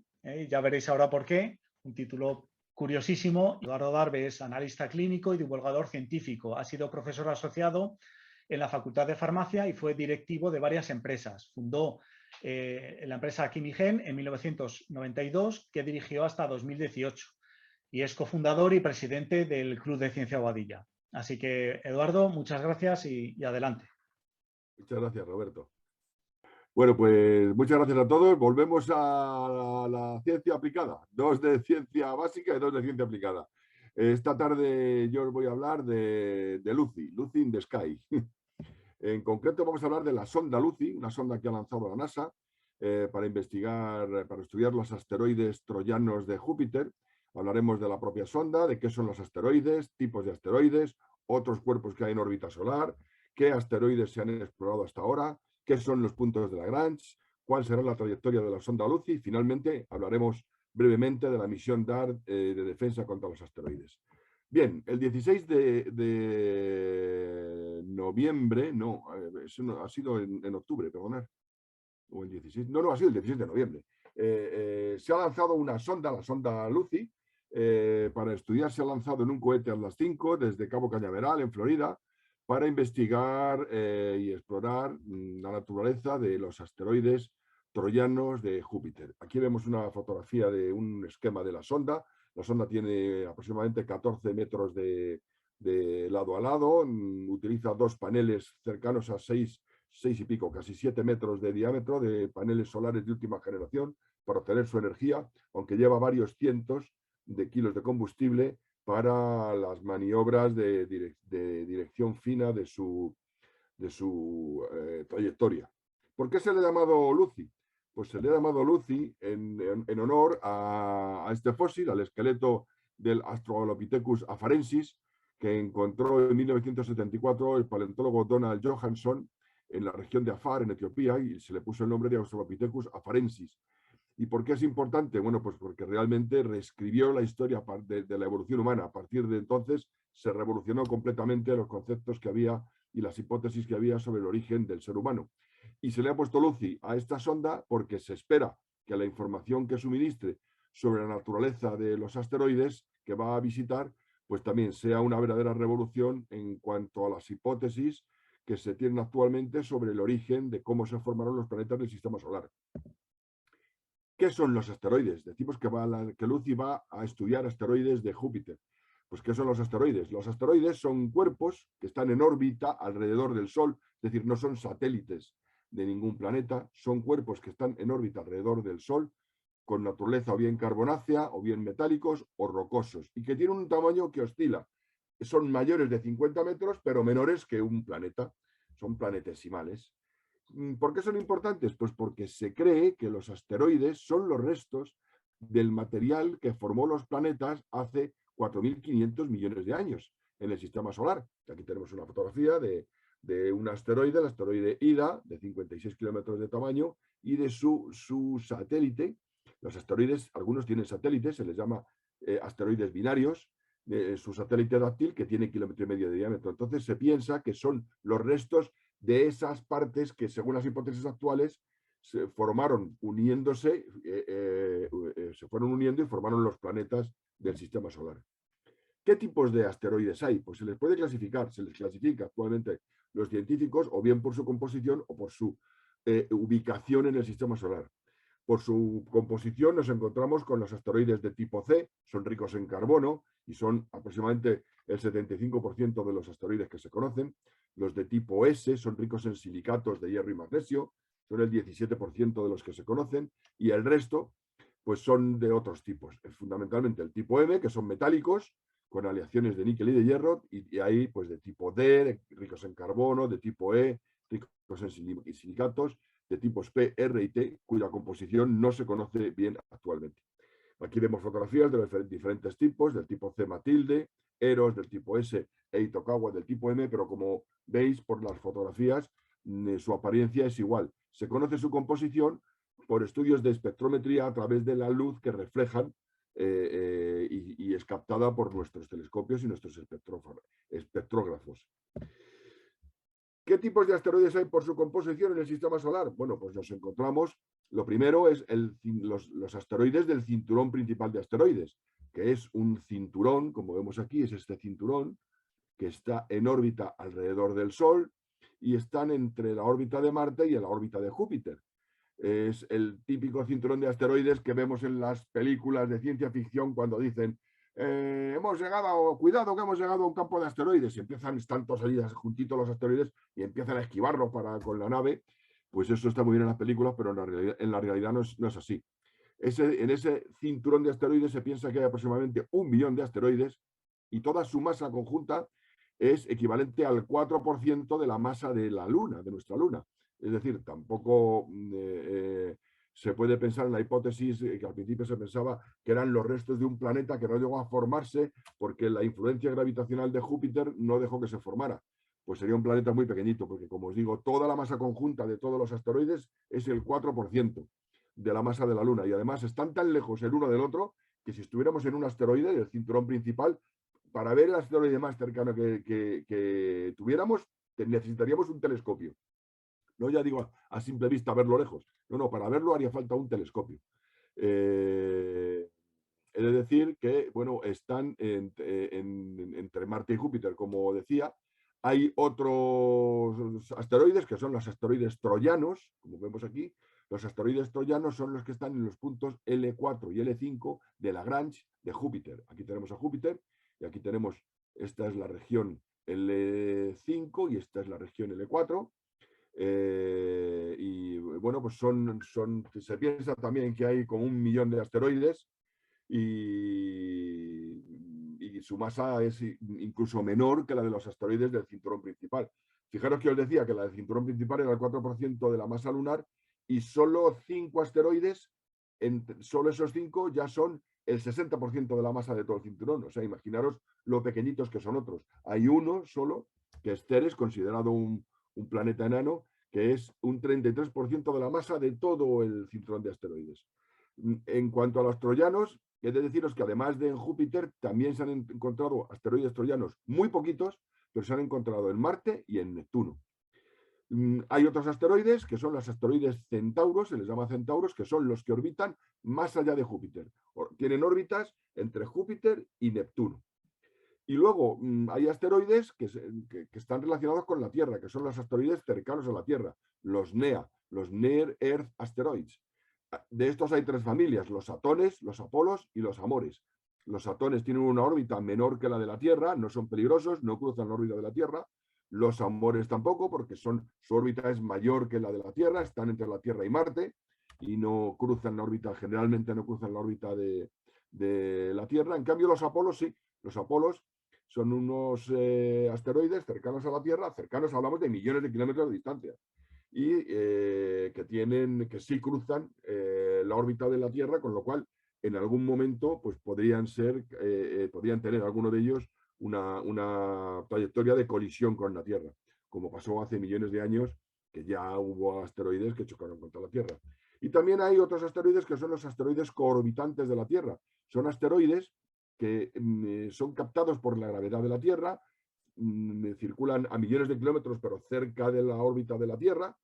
Speaker 1: Ya veréis ahora por qué, un título curiosísimo. Eduardo Adarve es analista clínico y divulgador científico. Ha sido profesor asociado en la Facultad de Farmacia y fue directivo de varias empresas. Fundó la empresa Quimigen en 1992, que dirigió hasta 2018. Y es cofundador y presidente del Club de Ciencia Boadilla. Así que, Eduardo, muchas gracias y adelante.
Speaker 3: Muchas gracias, Roberto. Bueno, pues muchas gracias a todos. Volvemos a la ciencia aplicada. 2 de ciencia básica y 2 de ciencia aplicada. Esta tarde yo os voy a hablar de Lucy, Lucy in the Sky. En concreto vamos a hablar de la sonda Lucy, una sonda que ha lanzado la NASA para estudiar los asteroides troyanos de Júpiter. Hablaremos de la propia sonda, de qué son los asteroides, tipos de asteroides, otros cuerpos que hay en órbita solar, qué asteroides se han explorado hasta ahora, qué son los puntos de Lagrange, cuál será la trayectoria de la sonda Lucy, y finalmente hablaremos brevemente de la misión DART de defensa contra los asteroides. Bien, el 16 de noviembre, no, eso no, ha sido en octubre, perdonad, o el 16, no, ha sido el 16 de noviembre. Se ha lanzado una sonda, la sonda Lucy, para estudiar. Se ha lanzado en un cohete Atlas V desde Cabo Cañaveral, en Florida, para investigar y explorar la naturaleza de los asteroides troyanos de Júpiter. Aquí vemos una fotografía de un esquema de la sonda. La sonda tiene aproximadamente 14 metros de lado a lado. Utiliza 2 paneles cercanos a 6 y pico, casi 7 metros de diámetro, de paneles solares de última generación para obtener su energía, aunque lleva varios cientos de kilos de combustible para las maniobras de dirección fina de su trayectoria. ¿Por qué se le ha llamado Lucy? Pues se le ha llamado Lucy en honor a este fósil, al esqueleto del Australopithecus afarensis, que encontró en 1974 el paleontólogo Donald Johansson en la región de Afar, en Etiopía, y se le puso el nombre de Australopithecus afarensis. ¿Y por qué es importante? Bueno, pues porque realmente reescribió la historia de la evolución humana. A partir de entonces se revolucionó completamente los conceptos que había y las hipótesis que había sobre el origen del ser humano. Y se le ha puesto Lucy a esta sonda porque se espera que la información que suministre sobre la naturaleza de los asteroides que va a visitar, pues también sea una verdadera revolución en cuanto a las hipótesis que se tienen actualmente sobre el origen de cómo se formaron los planetas del sistema solar. ¿Qué son los asteroides? Decimos que Lucy va a estudiar asteroides de Júpiter. Pues, ¿qué son los asteroides? Los asteroides son cuerpos que están en órbita alrededor del Sol, es decir, no son satélites de ningún planeta, son cuerpos que están en órbita alrededor del Sol, con naturaleza o bien carbonácea, o bien metálicos, o rocosos, y que tienen un tamaño que oscila. Son mayores de 50 metros, pero menores que un planeta. Son planetesimales. ¿Por qué son importantes? Pues porque se cree que los asteroides son los restos del material que formó los planetas hace 4.500 millones de años en el sistema solar. Aquí tenemos una fotografía de un asteroide, el asteroide Ida, de 56 kilómetros de tamaño, y de su satélite. Los asteroides, algunos tienen satélites, se les llama asteroides binarios, su satélite dáctil, que tiene 1,5 kilómetros de diámetro. Entonces se piensa que son los restos de esas partes que, según las hipótesis actuales, se formaron uniéndose, se fueron uniendo y formaron los planetas del sistema solar. ¿Qué tipos de asteroides hay? Pues se les puede clasificar, se les clasifica actualmente los científicos o bien por su composición o por su ubicación en el sistema solar. Por su composición nos encontramos con los asteroides de tipo C, son ricos en carbono y son aproximadamente el 75% de los asteroides que se conocen. Los de tipo S son ricos en silicatos de hierro y magnesio, son el 17% de los que se conocen, y el resto pues son de otros tipos. Fundamentalmente el tipo M, que son metálicos, con aleaciones de níquel y de hierro, y hay pues de tipo D, ricos en carbono, de tipo E, ricos en silicatos, de tipos P, R y T, cuya composición no se conoce bien actualmente. Aquí vemos fotografías de los diferentes tipos, del tipo C Matilde, Eros del tipo S e Itokawa del tipo M, pero como veis por las fotografías, su apariencia es igual. Se conoce su composición por estudios de espectrometría a través de la luz que reflejan y es captada por nuestros telescopios y nuestros espectrógrafos. ¿Qué tipos de asteroides hay por su composición en el sistema solar? Bueno, pues nos encontramos, lo primero es los asteroides del cinturón principal de asteroides, que es un cinturón, como vemos aquí, es este cinturón, que está en órbita alrededor del Sol y están entre la órbita de Marte y la órbita de Júpiter. Es el típico cinturón de asteroides que vemos en las películas de ciencia ficción cuando dicen hemos llegado, cuidado que hemos llegado a un campo de asteroides, y están todos allí juntitos los asteroides y empiezan a esquivarlo con la nave. Pues eso está muy bien en las películas, pero en la realidad no es así. En ese cinturón de asteroides se piensa que hay aproximadamente 1 billón de asteroides y toda su masa conjunta es equivalente al 4% de la masa de la Luna, de nuestra Luna. Es decir, tampoco se puede pensar en la hipótesis que al principio se pensaba que eran los restos de un planeta que no llegó a formarse porque la influencia gravitacional de Júpiter no dejó que se formara. Pues sería un planeta muy pequeñito, porque como os digo, toda la masa conjunta de todos los asteroides es el 4% de la masa de la Luna. Y además están tan lejos el uno del otro que si estuviéramos en un asteroide, el cinturón principal, para ver el asteroide más cercano que tuviéramos, necesitaríamos un telescopio. No ya digo a simple vista verlo lejos. No, para verlo haría falta un telescopio. He de decir que, bueno, están entre Marte y Júpiter, como decía. Hay otros asteroides que son los asteroides troyanos, como vemos aquí. Los asteroides troyanos son los que están en los puntos L4 y L5 de Lagrange de Júpiter. Aquí tenemos a Júpiter y aquí tenemos, esta es la región L5 y esta es la región L4. Y bueno, pues se piensa también que hay como 1 millón de asteroides y su masa es incluso menor que la de los asteroides del cinturón principal. Fijaros que os decía que la del cinturón principal era el 4% de la masa lunar y solo 5 asteroides, solo esos 5 ya son el 60% de la masa de todo el cinturón. O sea, imaginaros lo pequeñitos que son otros. Hay uno solo, que es Ceres, considerado un planeta enano, que es un 33% de la masa de todo el cinturón de asteroides. En cuanto a los troyanos, he de deciros que además de en Júpiter, también se han encontrado asteroides troyanos muy poquitos, pero se han encontrado en Marte y en Neptuno. Hay otros asteroides que son los asteroides centauros, se les llama centauros, que son los que orbitan más allá de Júpiter. Tienen órbitas entre Júpiter y Neptuno. Y luego hay asteroides que están relacionados con la Tierra, que son los asteroides cercanos a la Tierra, los NEA, los Near Earth Asteroids. De estos hay 3 familias, los Atones, los Apolos y los Amores. Los Atones tienen una órbita menor que la de la Tierra, no son peligrosos, no cruzan la órbita de la Tierra. Los Amores tampoco, porque su órbita es mayor que la de la Tierra, están entre la Tierra y Marte y no cruzan la órbita, generalmente no cruzan la órbita de la Tierra. En cambio, los Apolos sí, los Apolos son unos asteroides cercanos a la Tierra, cercanos hablamos de millones de kilómetros de distancia, y que sí cruzan la órbita de la Tierra, con lo cual en algún momento pues podrían tener alguno de ellos una trayectoria de colisión con la Tierra, como pasó hace millones de años, que ya hubo asteroides que chocaron contra la Tierra. Y también hay otros asteroides que son los asteroides coorbitantes de la Tierra. Son asteroides que son captados por la gravedad de la Tierra, circulan a millones de kilómetros, pero cerca de la órbita de la Tierra,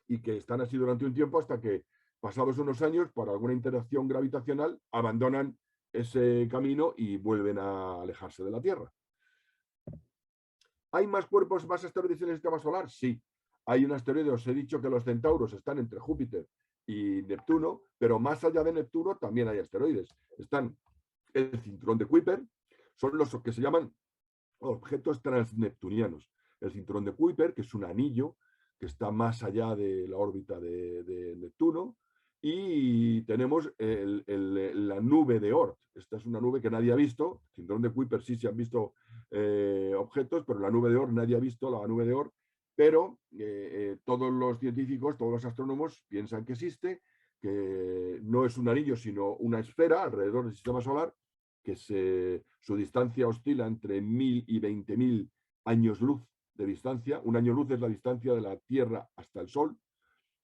Speaker 3: y que están así durante un tiempo hasta que, pasados unos años, por alguna interacción gravitacional, abandonan ese camino y vuelven a alejarse de la Tierra. ¿Hay más cuerpos, más asteroides en el sistema solar? Sí. Hay un asteroide, os he dicho que los centauros están entre Júpiter y Neptuno, pero más allá de Neptuno también hay asteroides. Están el cinturón de Kuiper, son los que se llaman objetos transneptunianos. El cinturón de Kuiper, que es un anillo que está más allá de la órbita de Neptuno, y tenemos la nube de Oort. Esta es una nube que nadie ha visto. El cinturón de Kuiper sí se han visto objetos, pero la nube de Oort nadie ha visto la nube de Oort, pero todos los científicos, todos los astrónomos piensan que existe, que no es un anillo, sino una esfera alrededor del sistema solar, que su distancia oscila entre 1000 y 20.000 años luz de distancia. Un año luz es la distancia de la Tierra hasta el Sol,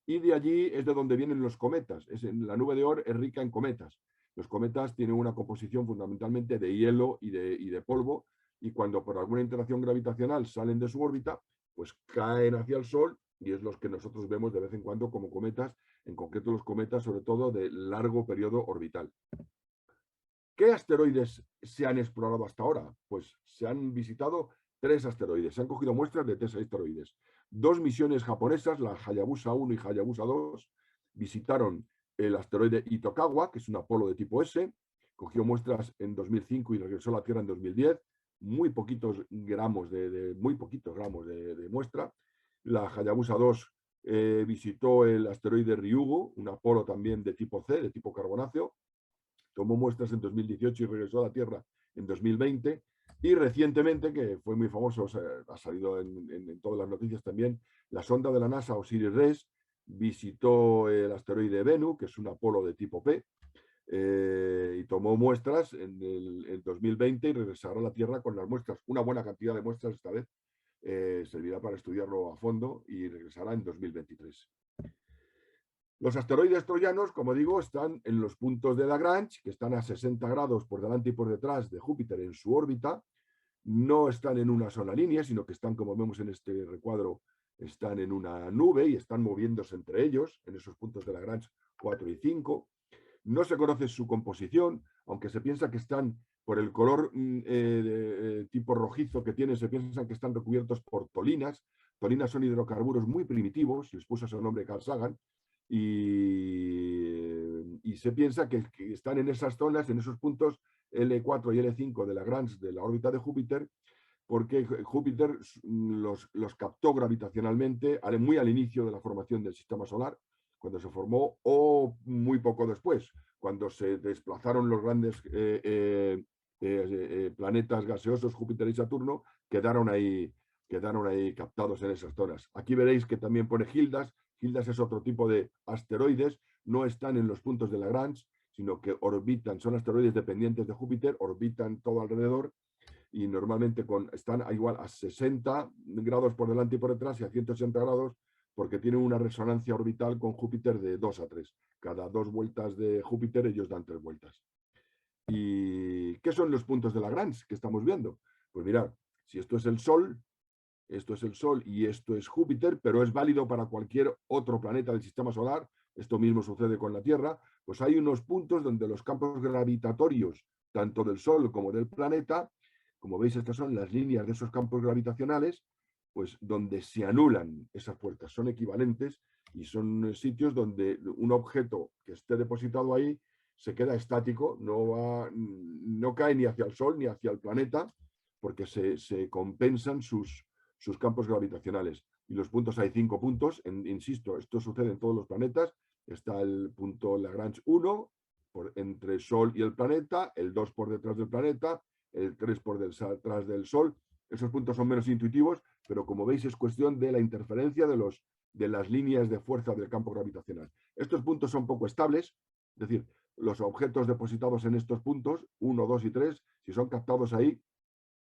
Speaker 3: y de allí es de donde vienen los cometas. La nube de Oort es rica en cometas. Los cometas tienen una composición fundamentalmente de hielo y de polvo, y cuando por alguna interacción gravitacional salen de su órbita, pues caen hacia el Sol, y es los que nosotros vemos de vez en cuando como cometas, en concreto los cometas sobre todo de largo periodo orbital. ¿Qué asteroides se han explorado hasta ahora? Pues se han visitado 3 asteroides, se han cogido muestras de 3 asteroides. 2 misiones japonesas, la Hayabusa 1 y Hayabusa 2, visitaron el asteroide Itokawa, que es un Apolo de tipo S, cogió muestras en 2005 y regresó a la Tierra en 2010, muy poquitos gramos de muestra. La Hayabusa 2 visitó el asteroide Ryugu, un Apolo también de tipo C, de tipo carbonáceo, tomó muestras en 2018 y regresó a la Tierra en 2020. Y recientemente, que fue muy famoso, ha salido en todas las noticias también, la sonda de la NASA OSIRIS-REx visitó el asteroide Bennu, que es un Apolo de tipo P, y tomó muestras en 2020 y regresará a la Tierra con las muestras, una buena cantidad de muestras esta vez, servirá para estudiarlo a fondo y regresará en 2023. Los asteroides troyanos, como digo, están en los puntos de Lagrange, que están a 60 grados por delante y por detrás de Júpiter en su órbita. No están en una sola línea, sino que están, como vemos en este recuadro, están en una nube y están moviéndose entre ellos, en esos puntos de Lagrange 4 y 5. No se conoce su composición, aunque se piensa que están, por el color tipo rojizo que tienen, se piensa que están recubiertos por tolinas. Tolinas son hidrocarburos muy primitivos, les puso ese nombre Carl Sagan, y se piensa que están en esas zonas, en esos puntos L4 y L5 de Lagrange de la órbita de Júpiter, porque Júpiter los captó gravitacionalmente muy al inicio de la formación del sistema solar, cuando se formó, o muy poco después, cuando se desplazaron los grandes planetas gaseosos Júpiter y Saturno, quedaron ahí captados en esas zonas. Aquí veréis que también pone Hildas. Hildas es otro tipo de asteroides, no están en los puntos de Lagrange, sino que orbitan, son asteroides dependientes de Júpiter, orbitan todo alrededor, y normalmente están igual a 60 grados por delante y por detrás y a 180 grados, porque tienen una resonancia orbital con Júpiter de 2 a 3. Cada 2 vueltas de Júpiter ellos dan 3 vueltas. ¿Y qué son los puntos de Lagrange que estamos viendo? Pues mirad, si esto es el Sol y esto es Júpiter, pero es válido para cualquier otro planeta del sistema solar, esto mismo sucede con la Tierra, pues hay unos puntos donde los campos gravitatorios, tanto del Sol como del planeta, como veis, estas son las líneas de esos campos gravitacionales, pues donde se anulan esas fuerzas, son equivalentes y son sitios donde un objeto que esté depositado ahí se queda estático, no cae ni hacia el Sol ni hacia el planeta, porque se compensan sus campos gravitacionales. Y los puntos, hay 5 puntos, insisto, esto sucede en todos los planetas. Está el punto Lagrange 1, entre el Sol y el planeta, el 2 por detrás del planeta, el 3 por detrás del Sol. Esos puntos son menos intuitivos, pero como veis es cuestión de la interferencia de las líneas de fuerza del campo gravitacional. Estos puntos son poco estables, es decir, los objetos depositados en estos puntos, 1, 2 y 3, si son captados ahí,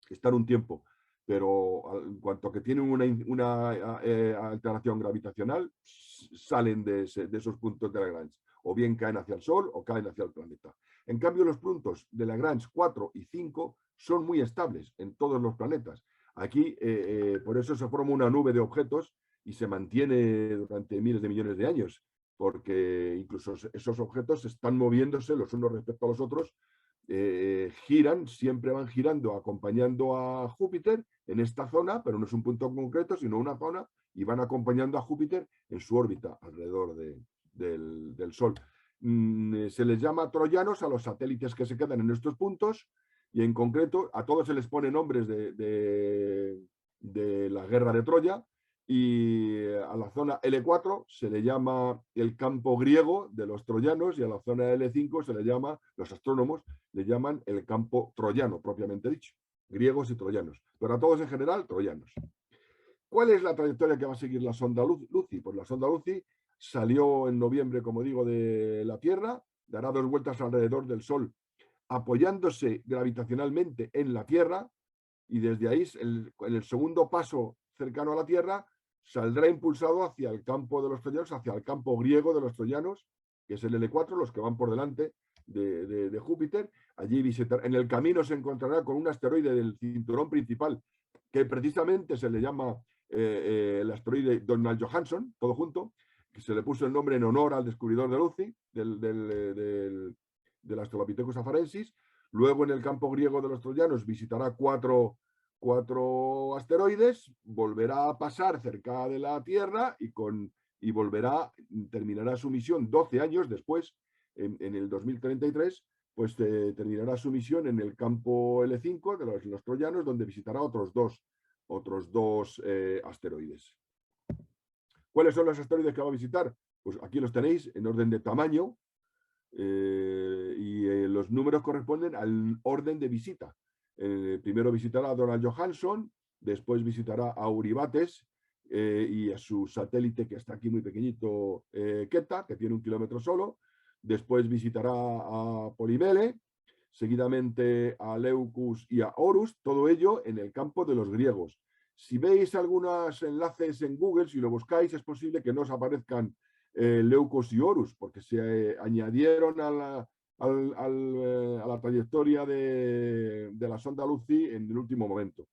Speaker 3: están un tiempo, pero en cuanto que tienen una alteración gravitacional, salen de esos puntos de Lagrange, o bien caen hacia el Sol o caen hacia el planeta. En cambio, los puntos de Lagrange 4 y 5 son muy estables en todos los planetas. Aquí, por eso se forma una nube de objetos y se mantiene durante miles de millones de años, porque incluso esos objetos están moviéndose los unos respecto a los otros, giran, siempre van girando, acompañando a Júpiter en esta zona, pero no es un punto concreto, sino una zona, y van acompañando a Júpiter en su órbita alrededor del Sol. Se les llama troyanos a los satélites que se quedan en estos puntos, y en concreto a todos se les pone nombres de la guerra de Troya, y a la zona L4 se le llama el campo griego de los troyanos, y a la zona L5 se le llama, los astrónomos le llaman el campo troyano, propiamente dicho, griegos y troyanos, pero a todos en general troyanos. ¿Cuál es la trayectoria que va a seguir la sonda Lucy? Pues la sonda Lucy salió en noviembre, como digo, de la Tierra, dará 2 vueltas alrededor del Sol, apoyándose gravitacionalmente en la Tierra, y desde ahí, en el segundo paso cercano a la Tierra, saldrá impulsado hacia el campo de los troyanos, hacia el campo griego de los troyanos, que es el L4, los que van por delante de Júpiter. Allí en el camino se encontrará con un asteroide del cinturón principal, que precisamente se le llama el asteroide Donald Johanson, todo junto, que se le puso el nombre en honor al descubridor de Lucy, del Australopithecus afarensis. Luego, en el campo griego de los troyanos, visitará cuatro asteroides, volverá a pasar cerca de la Tierra y terminará su misión 12 años después, en el 2033, pues terminará su misión en el campo L5 de los troyanos, donde visitará otros dos asteroides. ¿Cuáles son los asteroides que va a visitar? Pues aquí los tenéis en orden de tamaño, los números corresponden al orden de visita. Primero visitará a Donald Johanson, después visitará a Eurybates y a su satélite, que está aquí muy pequeñito, Queta, que tiene 1 kilómetro solo. Después visitará a Polymele, seguidamente a Leucus y a Horus, todo ello en el campo de los griegos. Si veis algunos enlaces en Google, si lo buscáis, es posible que no os aparezcan Leucus y Horus, porque se añadieron a la trayectoria de la sonda Lucy en el último momento.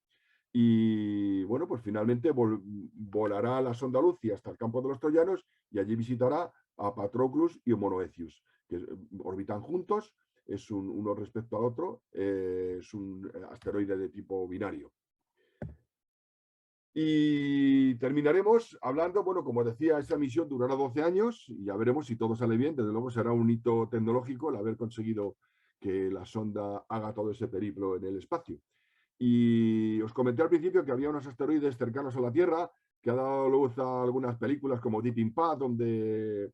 Speaker 3: Y bueno, pues finalmente volará la sonda Lucy hasta el campo de los troyanos, y allí visitará a Patroclus y Monoecius, que orbitan juntos, es uno respecto al otro, es un asteroide de tipo binario. Y terminaremos hablando, bueno, como decía, esa misión durará 12 años y ya veremos si todo sale bien. Desde luego será un hito tecnológico el haber conseguido que la sonda haga todo ese periplo en el espacio. Y os comenté al principio que había unos asteroides cercanos a la Tierra, que ha dado luz a algunas películas como Deep Impact, donde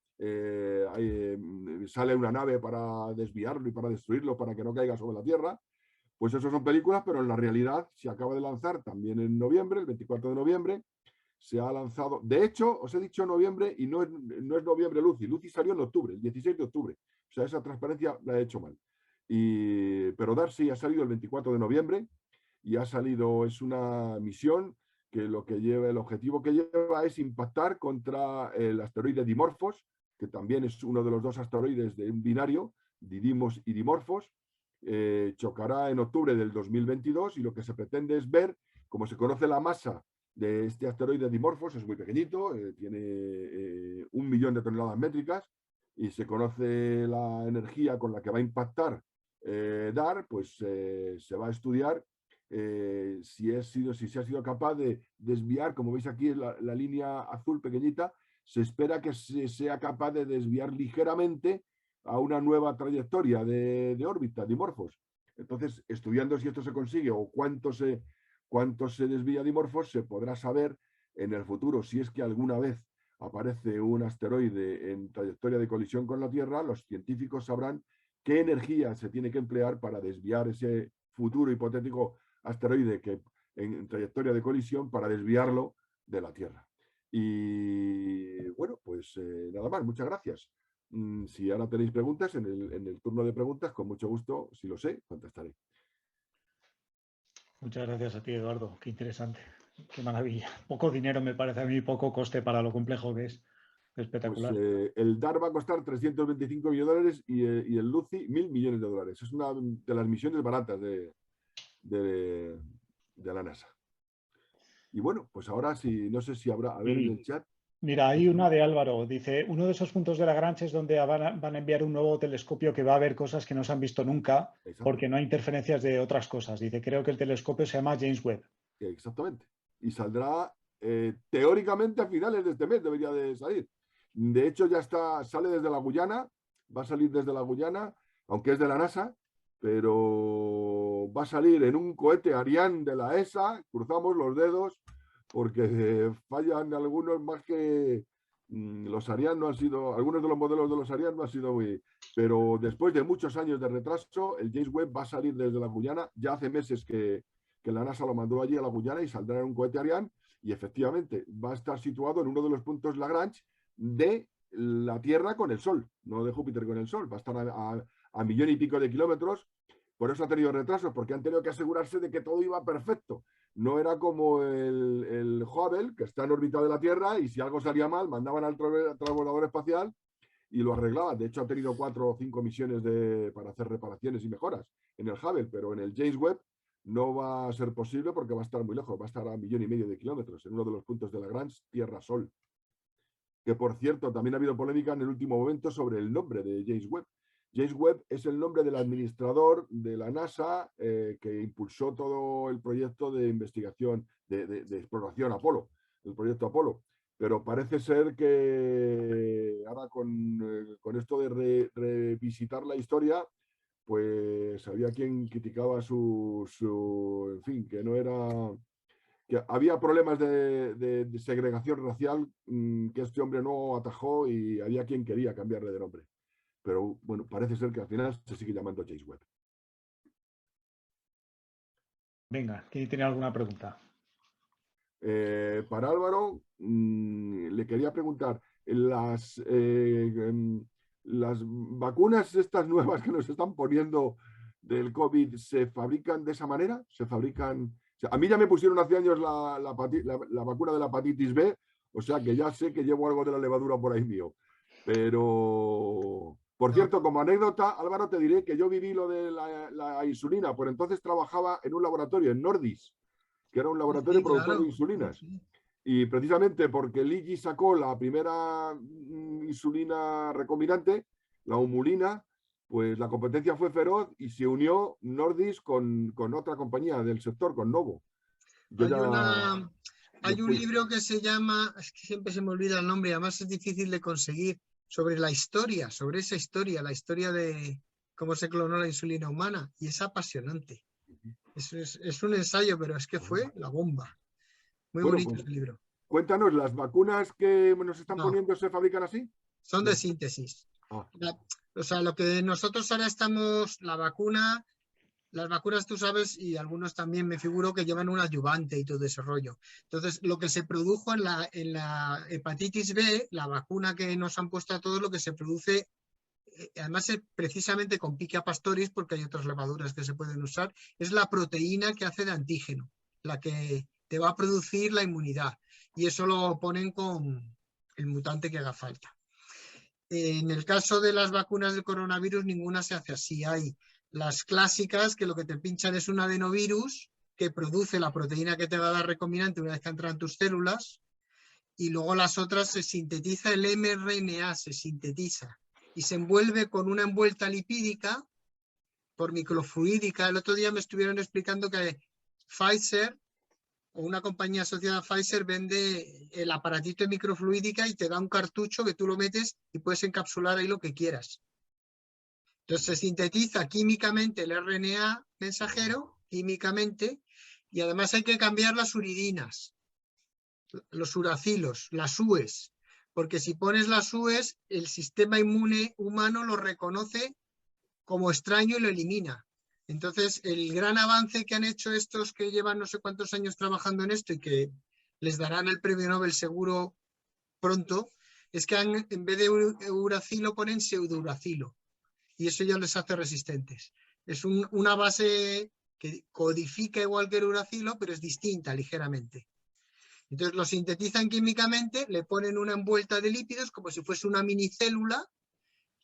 Speaker 3: sale una nave para desviarlo y para destruirlo, para que no caiga sobre la Tierra. Pues eso son películas, pero en la realidad se acaba de lanzar también en noviembre, el 24 de noviembre, se ha lanzado. De hecho, os he dicho noviembre y no es noviembre Lucy. Lucy salió en octubre, el 16 de octubre. O sea, esa transparencia la he hecho mal. Pero Darcy ha salido el 24 de noviembre y ha salido, es una misión que el objetivo que lleva es impactar contra el asteroide Dimorphos, que también es uno de los 2 asteroides de un binario, Didymos y Dimorphos. Chocará en octubre del 2022 y lo que se pretende es ver, como se conoce la masa de este asteroide Dimorphos, es muy pequeñito, tiene 1 millón de toneladas métricas, y se conoce la energía con la que va a impactar pues se va a estudiar si se ha sido capaz de desviar, como veis aquí la línea azul pequeñita, se espera que sea capaz de desviar ligeramente a una nueva trayectoria de órbita, Dimorphos. Entonces, estudiando si esto se consigue o cuánto se desvía Dimorphos, se podrá saber en el futuro, si es que alguna vez aparece un asteroide en trayectoria de colisión con la Tierra, los científicos sabrán qué energía se tiene que emplear para desviar ese futuro hipotético asteroide que en trayectoria de colisión, para desviarlo de la Tierra. Y bueno, pues nada más, muchas gracias. Si ahora tenéis preguntas, en el turno de preguntas, con mucho gusto, si lo sé, contestaré.
Speaker 1: Muchas gracias a ti, Eduardo. Qué interesante, qué maravilla. Poco dinero me parece a mí, poco coste para lo complejo que es. Espectacular.
Speaker 3: Pues, el DART va a costar 325 millones de dólares y el Lucy 1.000 millones de dólares. Es una de las misiones baratas de la NASA. Y bueno, pues ahora sí, no sé si habrá, a ver en el chat.
Speaker 1: Mira, hay una de Álvaro. Dice, uno de esos puntos de Lagrange es donde van a enviar un nuevo telescopio que va a ver cosas que no se han visto nunca porque no hay interferencias de otras cosas. Dice, creo que el telescopio se llama James Webb.
Speaker 3: Exactamente. Y saldrá teóricamente a finales de este mes, debería de salir. De hecho, ya sale desde la Guyana, va a salir desde la Guyana, aunque es de la NASA, pero va a salir en un cohete Ariane de la ESA, cruzamos los dedos, porque fallan algunos más que los Ariane no han sido, algunos de los modelos de los Ariane no han sido muy... Pero después de muchos años de retraso, el James Webb va a salir desde la Guyana, ya hace meses que la NASA lo mandó allí a la Guyana y saldrá en un cohete Ariane, y efectivamente va a estar situado en uno de los puntos Lagrange de la Tierra con el Sol, no de Júpiter con el Sol, va a estar a millón y pico de kilómetros. Por eso ha tenido retrasos, porque han tenido que asegurarse de que todo iba perfecto. No era como el Hubble, que está en órbita de la Tierra, y si algo salía mal, mandaban al transbordador espacial y lo arreglaban. De hecho, ha tenido 4 o 5 misiones para hacer reparaciones y mejoras en el Hubble, pero en el James Webb no va a ser posible porque va a estar muy lejos, va a estar a 1,5 millones de kilómetros, en uno de los puntos de Lagrange, Tierra-Sol. Que, por cierto, también ha habido polémica en el último momento sobre el nombre de James Webb. James Webb es el nombre del administrador de la NASA que impulsó todo el proyecto de investigación, de exploración Apolo, el proyecto Apolo. Pero parece ser que ahora con esto de revisitar la historia, pues había quien criticaba en fin, que no era... que había problemas de segregación racial que este hombre no atajó y había quien quería cambiarle de nombre. Pero bueno, parece ser que al final se sigue llamando James Webb.
Speaker 1: Venga, ¿quién tiene alguna pregunta?
Speaker 3: Para Álvaro, le quería preguntar, las vacunas estas nuevas que nos están poniendo del COVID, ¿se fabrican de esa manera? ¿Se fabrican? O sea, a mí ya me pusieron hace años la vacuna de la hepatitis B, o sea que ya sé que llevo algo de la levadura por ahí mío. Pero, por cierto, como anécdota, Álvaro, te diré que yo viví lo de la insulina. Por entonces trabajaba en un laboratorio en Nordis, que era un laboratorio productor de insulinas. Y precisamente porque Ligi sacó la primera insulina recombinante, la humulina, pues la competencia fue feroz y se unió Nordis con otra compañía del sector, con Novo.
Speaker 2: Hay un libro que se llama, es que siempre se me olvida el nombre, además es difícil de conseguir, sobre la historia, sobre esa historia, la historia de cómo se clonó la insulina humana, y es apasionante. Es un ensayo, pero es que fue la bomba. Muy bonito ese libro.
Speaker 3: Cuéntanos, ¿las vacunas que nos están poniendo se fabrican así?
Speaker 2: Son de síntesis. O sea, lo que nosotros ahora estamos, las vacunas tú sabes, y algunos también me figuro que llevan un adyuvante y todo ese rollo. Entonces, lo que se produjo en la hepatitis B, la vacuna que nos han puesto a todos, lo que se produce, además es precisamente con Pichia pastoris, porque hay otras levaduras que se pueden usar, es la proteína que hace de antígeno, la que te va a producir la inmunidad. Y eso lo ponen con el mutante que haga falta. En el caso de las vacunas del coronavirus, ninguna se hace así. Hay las clásicas, que lo que te pinchan es un adenovirus que produce la proteína que te va a dar recombinante una vez que entra en tus células, y luego las otras se sintetiza el mRNA, se sintetiza y se envuelve con una envuelta lipídica por microfluídica. El otro día me estuvieron explicando que Pfizer, o una compañía asociada a Pfizer, vende el aparatito de microfluídica y te da un cartucho que tú lo metes y puedes encapsular ahí lo que quieras. Entonces se sintetiza químicamente el RNA mensajero, químicamente, y además hay que cambiar las uridinas, los uracilos, las UEs, porque si pones las UEs, el sistema inmune humano lo reconoce como extraño y lo elimina. Entonces, el gran avance que han hecho estos que llevan no sé cuántos años trabajando en esto y que les darán el premio Nobel seguro pronto, es que en vez de uracilo ponen pseudouracilo, y eso ya les hace resistentes. Es una base que codifica igual que el uracilo, pero es distinta ligeramente. Entonces lo sintetizan químicamente, le ponen una envuelta de lípidos como si fuese una minicélula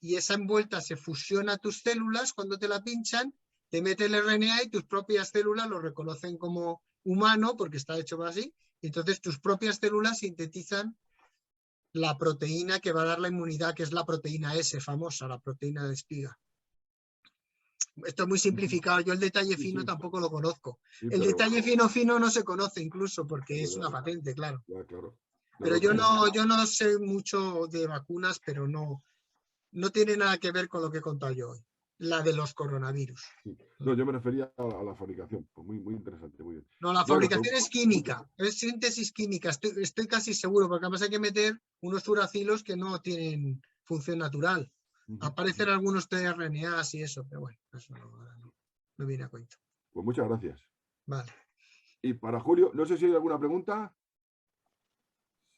Speaker 2: y esa envuelta se fusiona a tus células cuando te la pinchan, te mete el RNA y tus propias células lo reconocen como humano porque está hecho así. Entonces tus propias células sintetizan la proteína que va a dar la inmunidad, que es la proteína S famosa, la proteína de espiga. Esto es muy simplificado, yo el detalle fino tampoco lo conozco.
Speaker 3: Sí,
Speaker 2: El detalle fino no se conoce incluso porque es una patente, claro.
Speaker 3: Claro.
Speaker 2: Pero yo no sé mucho de vacunas, pero no tiene nada que ver con lo que he contado yo hoy, la de los coronavirus.
Speaker 3: Sí. No, yo me refería a la fabricación. Pues muy interesante, muy bien.
Speaker 2: No, la
Speaker 3: Bueno,
Speaker 2: fabricación es química, es síntesis química, estoy casi seguro, porque además hay que meter unos uracilos que no tienen función natural. Aparecen algunos tRNAs y eso, pero bueno, eso no viene a cuento.
Speaker 3: Pues muchas gracias.
Speaker 2: Vale.
Speaker 3: Y para Julio, no sé si hay alguna pregunta.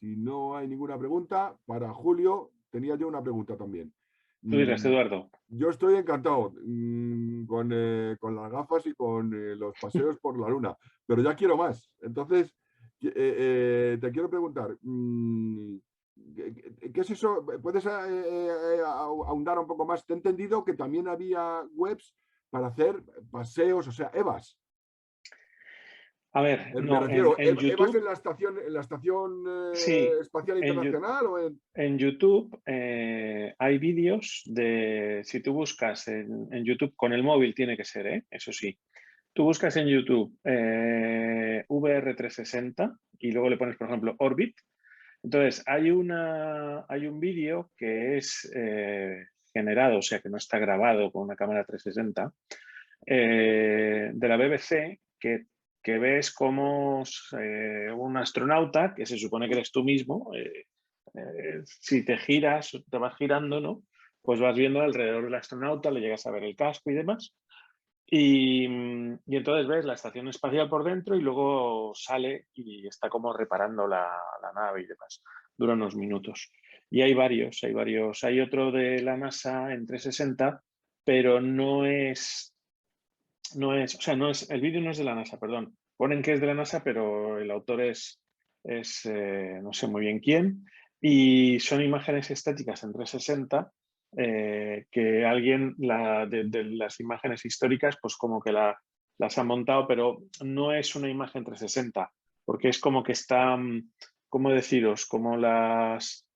Speaker 3: Si no hay ninguna pregunta, para Julio tenía yo una pregunta también.
Speaker 4: Tú dirás, Eduardo.
Speaker 3: Yo estoy encantado con las gafas y con los paseos por la luna, pero ya quiero más. Entonces, te quiero preguntar, ¿qué es eso? ¿Puedes ahondar un poco más? Te he entendido que también había webs para hacer paseos, o sea, EVAs.
Speaker 4: A ver,
Speaker 3: Me
Speaker 4: no,
Speaker 3: refiero,
Speaker 4: en
Speaker 3: ¿EVAs
Speaker 4: YouTube,
Speaker 3: en la estación
Speaker 4: sí,
Speaker 3: espacial internacional o en...?
Speaker 4: En YouTube hay vídeos de, si tú buscas en YouTube, con el móvil tiene que ser, eso sí. Tú buscas en YouTube VR360 y luego le pones, por ejemplo, Orbit. Entonces, hay un vídeo que es generado, o sea, que no está grabado con una cámara 360, de la BBC que ves como un astronauta, que se supone que eres tú mismo, si te giras, te vas girando, ¿no? Pues vas viendo alrededor del astronauta, le llegas a ver el casco y demás. Y entonces ves la estación espacial por dentro y luego sale y está como reparando la nave y demás. Dura unos minutos. Y hay varios. Hay otro de la NASA en 360, pero el vídeo no es de la NASA, perdón. Ponen que es de la NASA, pero el autor es no sé muy bien quién. Y son imágenes estáticas en 360 que alguien de las imágenes históricas, pues como que las ha montado, pero no es una imagen 360, porque es como que está, ¿cómo deciros? Como las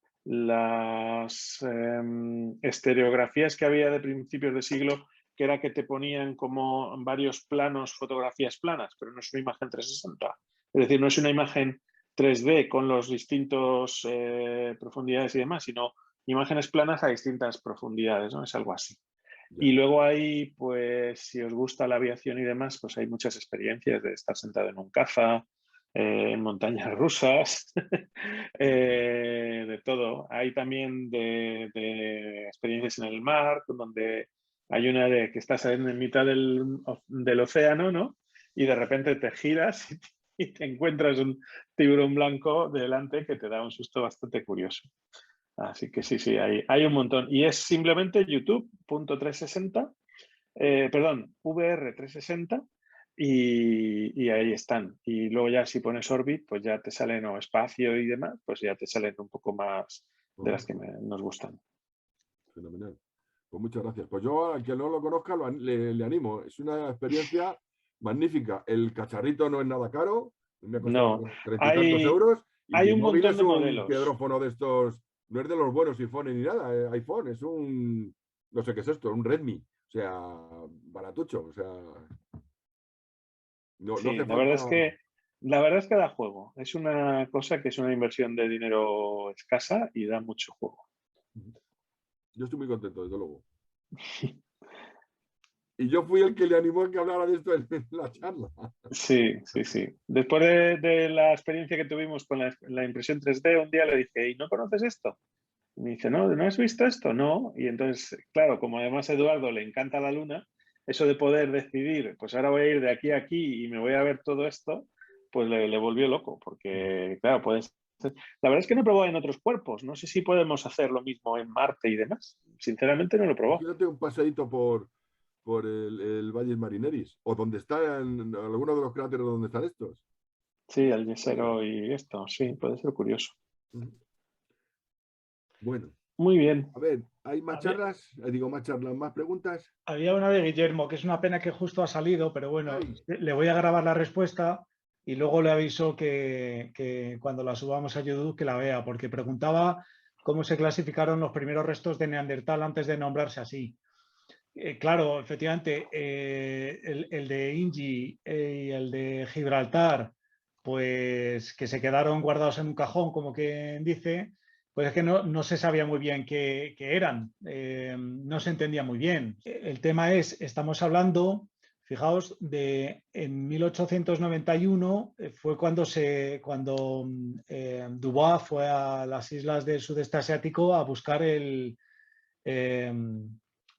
Speaker 4: estereografías que había de principios de siglo, que era que te ponían como varios planos, fotografías planas, pero no es una imagen 360. Es decir, no es una imagen 3D con los distintos profundidades y demás, sino imágenes planas a distintas profundidades, ¿no? Es algo así.
Speaker 3: Ya.
Speaker 4: Y luego hay, pues, si os gusta la aviación y demás, pues hay muchas experiencias de estar sentado en un caza, en montañas rusas, de todo. Hay también de experiencias en el mar, donde hay una de que estás en mitad del océano, ¿no? Y de repente te giras y te encuentras un tiburón blanco delante que te da un susto bastante curioso. Así que sí, hay un montón. Y es simplemente youtube.360, perdón, VR360 y ahí están. Y luego ya si pones Orbit, pues ya te salen o espacio y demás, pues ya te salen un poco más de las que nos gustan.
Speaker 3: Fenomenal. Pues muchas gracias. Pues yo, al que no lo conozca, le animo. Es una experiencia magnífica. El cacharrito no es nada caro. Me ha costado
Speaker 4: No,
Speaker 3: 30 y tantos euros. Y
Speaker 4: hay
Speaker 3: mi
Speaker 4: un
Speaker 3: móvil
Speaker 4: montón
Speaker 3: es
Speaker 4: de
Speaker 3: un
Speaker 4: modelos.
Speaker 3: piedrófono de estos. No es de los buenos iPhone ni nada. iPhone es un. No sé qué es esto, un Redmi. O sea, baratucho. O sea. No
Speaker 4: Sí,
Speaker 3: hace
Speaker 4: la verdad
Speaker 3: falta.
Speaker 4: la verdad es que da juego. Es una cosa que es una inversión de dinero escasa y da mucho juego.
Speaker 3: Yo estoy muy contento, desde luego. Y yo fui el que le animó a que hablara de esto en la charla.
Speaker 4: Sí. Después de la experiencia que tuvimos con la impresión 3D, un día le dije, ¿y no conoces esto? Y me dice, ¿no has visto esto? No. Y entonces, claro, como además a Eduardo le encanta la luna, eso de poder decidir, pues ahora voy a ir de aquí a aquí y me voy a ver todo esto, pues le volvió loco, porque, claro, puedes... La verdad es que no he probado en otros cuerpos. No sé si podemos hacer lo mismo en Marte y demás. Sinceramente no lo he probado.
Speaker 3: Fíjate un paseíto por el Valles Marineris, o donde están algunos de los cráteres donde están estos.
Speaker 4: Sí, el yesero y esto, sí, puede ser curioso.
Speaker 3: Bueno,
Speaker 4: Muy bien.
Speaker 3: a ver, ¿hay más
Speaker 1: Había-
Speaker 3: charlas? Digo, más charlas, más preguntas.
Speaker 1: Había una de Guillermo, que es una pena que justo ha salido, pero bueno,
Speaker 3: Ay.
Speaker 1: le voy a grabar la respuesta y luego le aviso que cuando la subamos a YouTube que la vea, porque preguntaba cómo se clasificaron los primeros restos de Neandertal antes de nombrarse así. Claro, efectivamente, el de Inji y el de Gibraltar, pues que se quedaron guardados en un cajón, como quien dice, pues es que no se sabía muy bien qué eran, no se entendía muy bien. El tema es, estamos hablando, fijaos, de en 1891 fue cuando Dubois fue a las islas del sudeste asiático a buscar el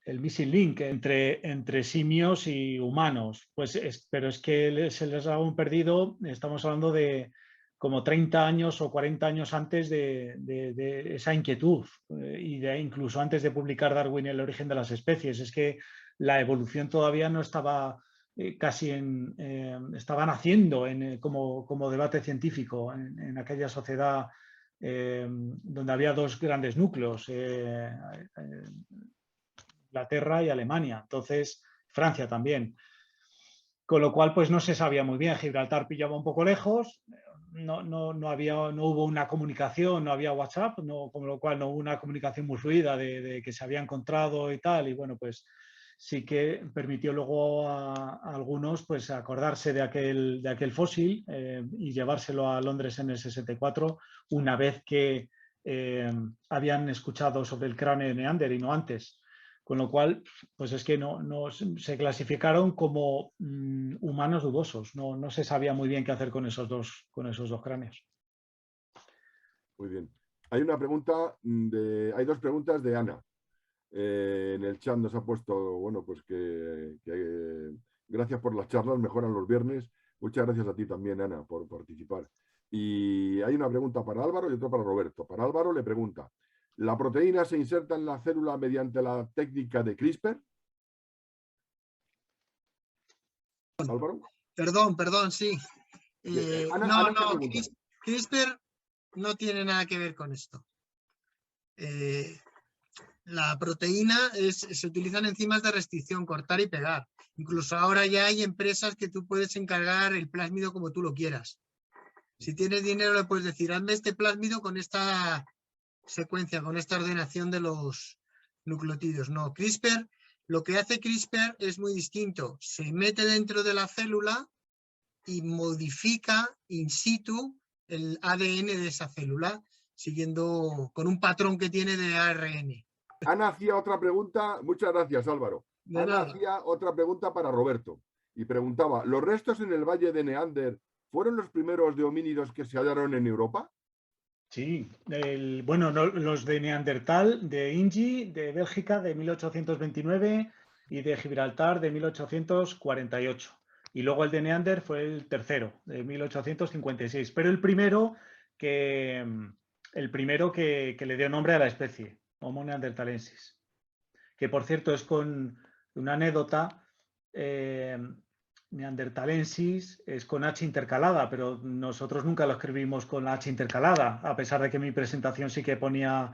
Speaker 1: missing link entre simios y humanos. Pero es que se les ha aún perdido, estamos hablando de como 30 años o 40 años antes de esa inquietud y de incluso antes de publicar Darwin El origen de las especies. Es que la evolución todavía no estaba estaba naciendo como debate científico en aquella sociedad donde había dos grandes núcleos, Inglaterra y Alemania, entonces Francia también. Con lo cual, pues no se sabía muy bien. Gibraltar pillaba un poco lejos, no hubo una comunicación, no había WhatsApp, con lo cual no hubo una comunicación muy fluida de que se había encontrado y tal. Y bueno, pues sí que permitió luego a algunos pues acordarse de aquel fósil y llevárselo a Londres en el 64, una vez que habían escuchado sobre el cráneo de Neander y no antes. Con lo cual, pues es que no se clasificaron como humanos dudosos. No se sabía muy bien qué hacer con esos dos cráneos.
Speaker 3: Muy bien. Hay una pregunta hay dos preguntas de Ana. En el chat nos ha puesto, bueno, pues que gracias por las charlas, mejoran los viernes. Muchas gracias a ti también, Ana, por participar. Y hay una pregunta para Álvaro y otra para Roberto. Para Álvaro le pregunta, ¿la proteína se inserta en la célula mediante la técnica de CRISPR? Álvaro.
Speaker 2: Perdón, sí.
Speaker 3: Ana te pregunta.
Speaker 2: CRISPR no tiene nada que ver con esto. La proteína se utilizan enzimas de restricción, cortar y pegar. Incluso ahora ya hay empresas que tú puedes encargar el plásmido como tú lo quieras. Si tienes dinero le puedes decir, hazme este plásmido con esta secuencia, con esta ordenación de los nucleótidos. No, CRISPR, lo que hace CRISPR es muy distinto. Se mete dentro de la célula y modifica in situ el ADN de esa célula, siguiendo con un patrón que tiene de ARN.
Speaker 3: Ana hacía otra pregunta, muchas gracias Álvaro. Ana hacía otra pregunta para Roberto y preguntaba, ¿los restos en el valle de Neander fueron los primeros de homínidos que se hallaron en Europa?
Speaker 1: Sí, bueno, los de Neandertal, de Inji, de Bélgica, de 1829 y de Gibraltar, de 1848. Y luego el de Neander fue el tercero, de 1856. Pero el primero que le dio nombre a la especie, Homo neanderthalensis. Que por cierto es con una anécdota, neanderthalensis es con H intercalada, pero nosotros nunca lo escribimos con la H intercalada, a pesar de que mi presentación sí que ponía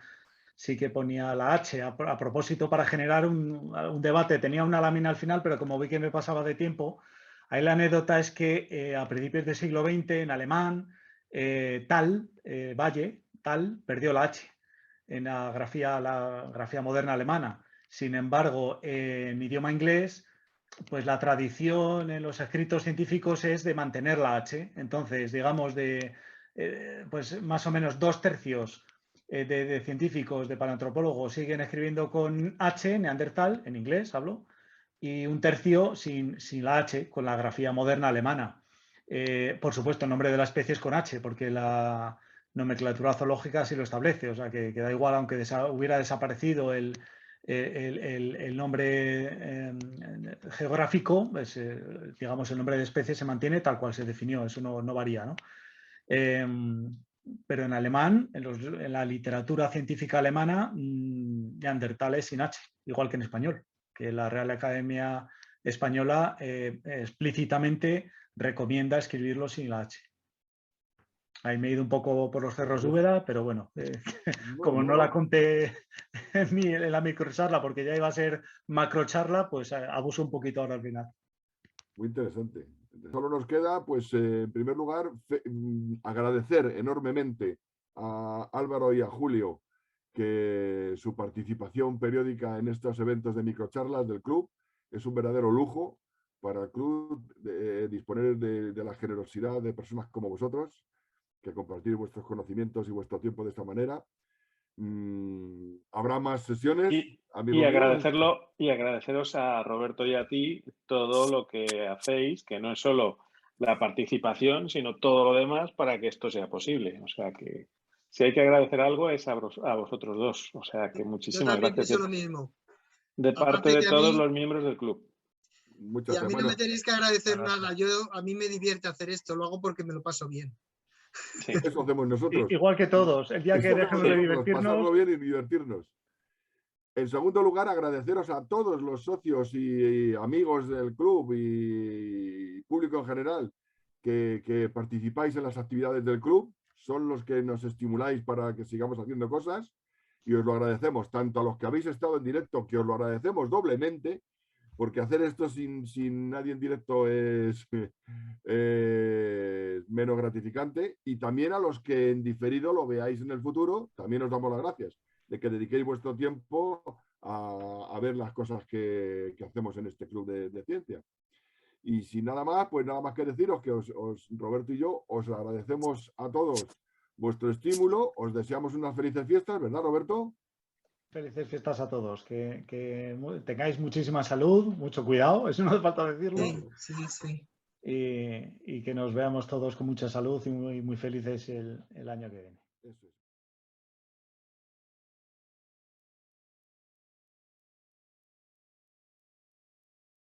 Speaker 1: la H a propósito para generar un debate. Tenía una lámina al final, pero como vi que me pasaba de tiempo, ahí la anécdota es que a principios del siglo XX en alemán, Valle, perdió la H en la grafía moderna alemana. Sin embargo, en idioma inglés, pues la tradición en los escritos científicos es de mantener la H. Entonces, digamos, pues más o menos 2/3 de científicos, de paleoantropólogos, siguen escribiendo con H, Neandertal, en inglés hablo, y 1/3 sin la H, con la grafía moderna alemana. Por supuesto, el nombre de la especie es con H, porque la nomenclatura zoológica sí lo establece, o sea que da igual, aunque hubiera desaparecido el nombre geográfico, pues, digamos, el nombre de especie se mantiene tal cual se definió, eso no varía, ¿no? Pero en alemán, en la literatura científica alemana, Neandertal es sin H, igual que en español, que la Real Academia Española explícitamente recomienda escribirlo sin la H. Ahí me he ido un poco por los cerros de Úbeda, pero bueno, como no
Speaker 3: no.
Speaker 1: la conté en la microcharla, porque ya iba a ser macrocharla, pues abuso un poquito ahora al final.
Speaker 3: Muy interesante. Solo nos queda, pues, en primer lugar, agradecer enormemente a Álvaro y a Julio que su participación periódica en estos eventos de microcharlas del club es un verdadero lujo para el club disponer de la generosidad de personas como vosotros, que compartir vuestros conocimientos y vuestro tiempo de esta manera. Habrá más sesiones,
Speaker 4: y agradeceros a Roberto y a ti todo lo que hacéis, que no es solo la participación, sino todo lo demás para que esto sea posible. O sea que si hay que agradecer algo es a vosotros dos. O sea que muchísimas gracias
Speaker 2: Yo lo mismo.
Speaker 4: de parte de todos los miembros del club.
Speaker 3: Muchas
Speaker 2: y a mí no me tenéis que agradecer nada. A mí me divierte hacer esto, lo hago porque me lo paso bien.
Speaker 3: Sí. Eso hacemos nosotros.
Speaker 1: Igual que todos. El día que dejemos de divertirnos.
Speaker 3: Pasarlo bien y divertirnos. En segundo lugar, agradeceros a todos los socios y amigos del club y público en general que participáis en las actividades del club. Son los que nos estimuláis para que sigamos haciendo cosas y os lo agradecemos tanto a los que habéis estado en directo, que os lo agradecemos doblemente, porque hacer esto sin nadie en directo es menos gratificante, y también a los que en diferido lo veáis en el futuro, también os damos las gracias de que dediquéis vuestro tiempo a ver las cosas que hacemos en este club de ciencia. Y sin nada más, pues nada más que deciros que Roberto y yo os agradecemos a todos vuestro estímulo, os deseamos unas felices fiestas, ¿verdad, Roberto?
Speaker 1: Felices fiestas a todos, que tengáis muchísima salud, mucho cuidado, eso no hace falta decirlo.
Speaker 2: Sí.
Speaker 1: Y que nos veamos todos con mucha salud y muy felices el año que viene.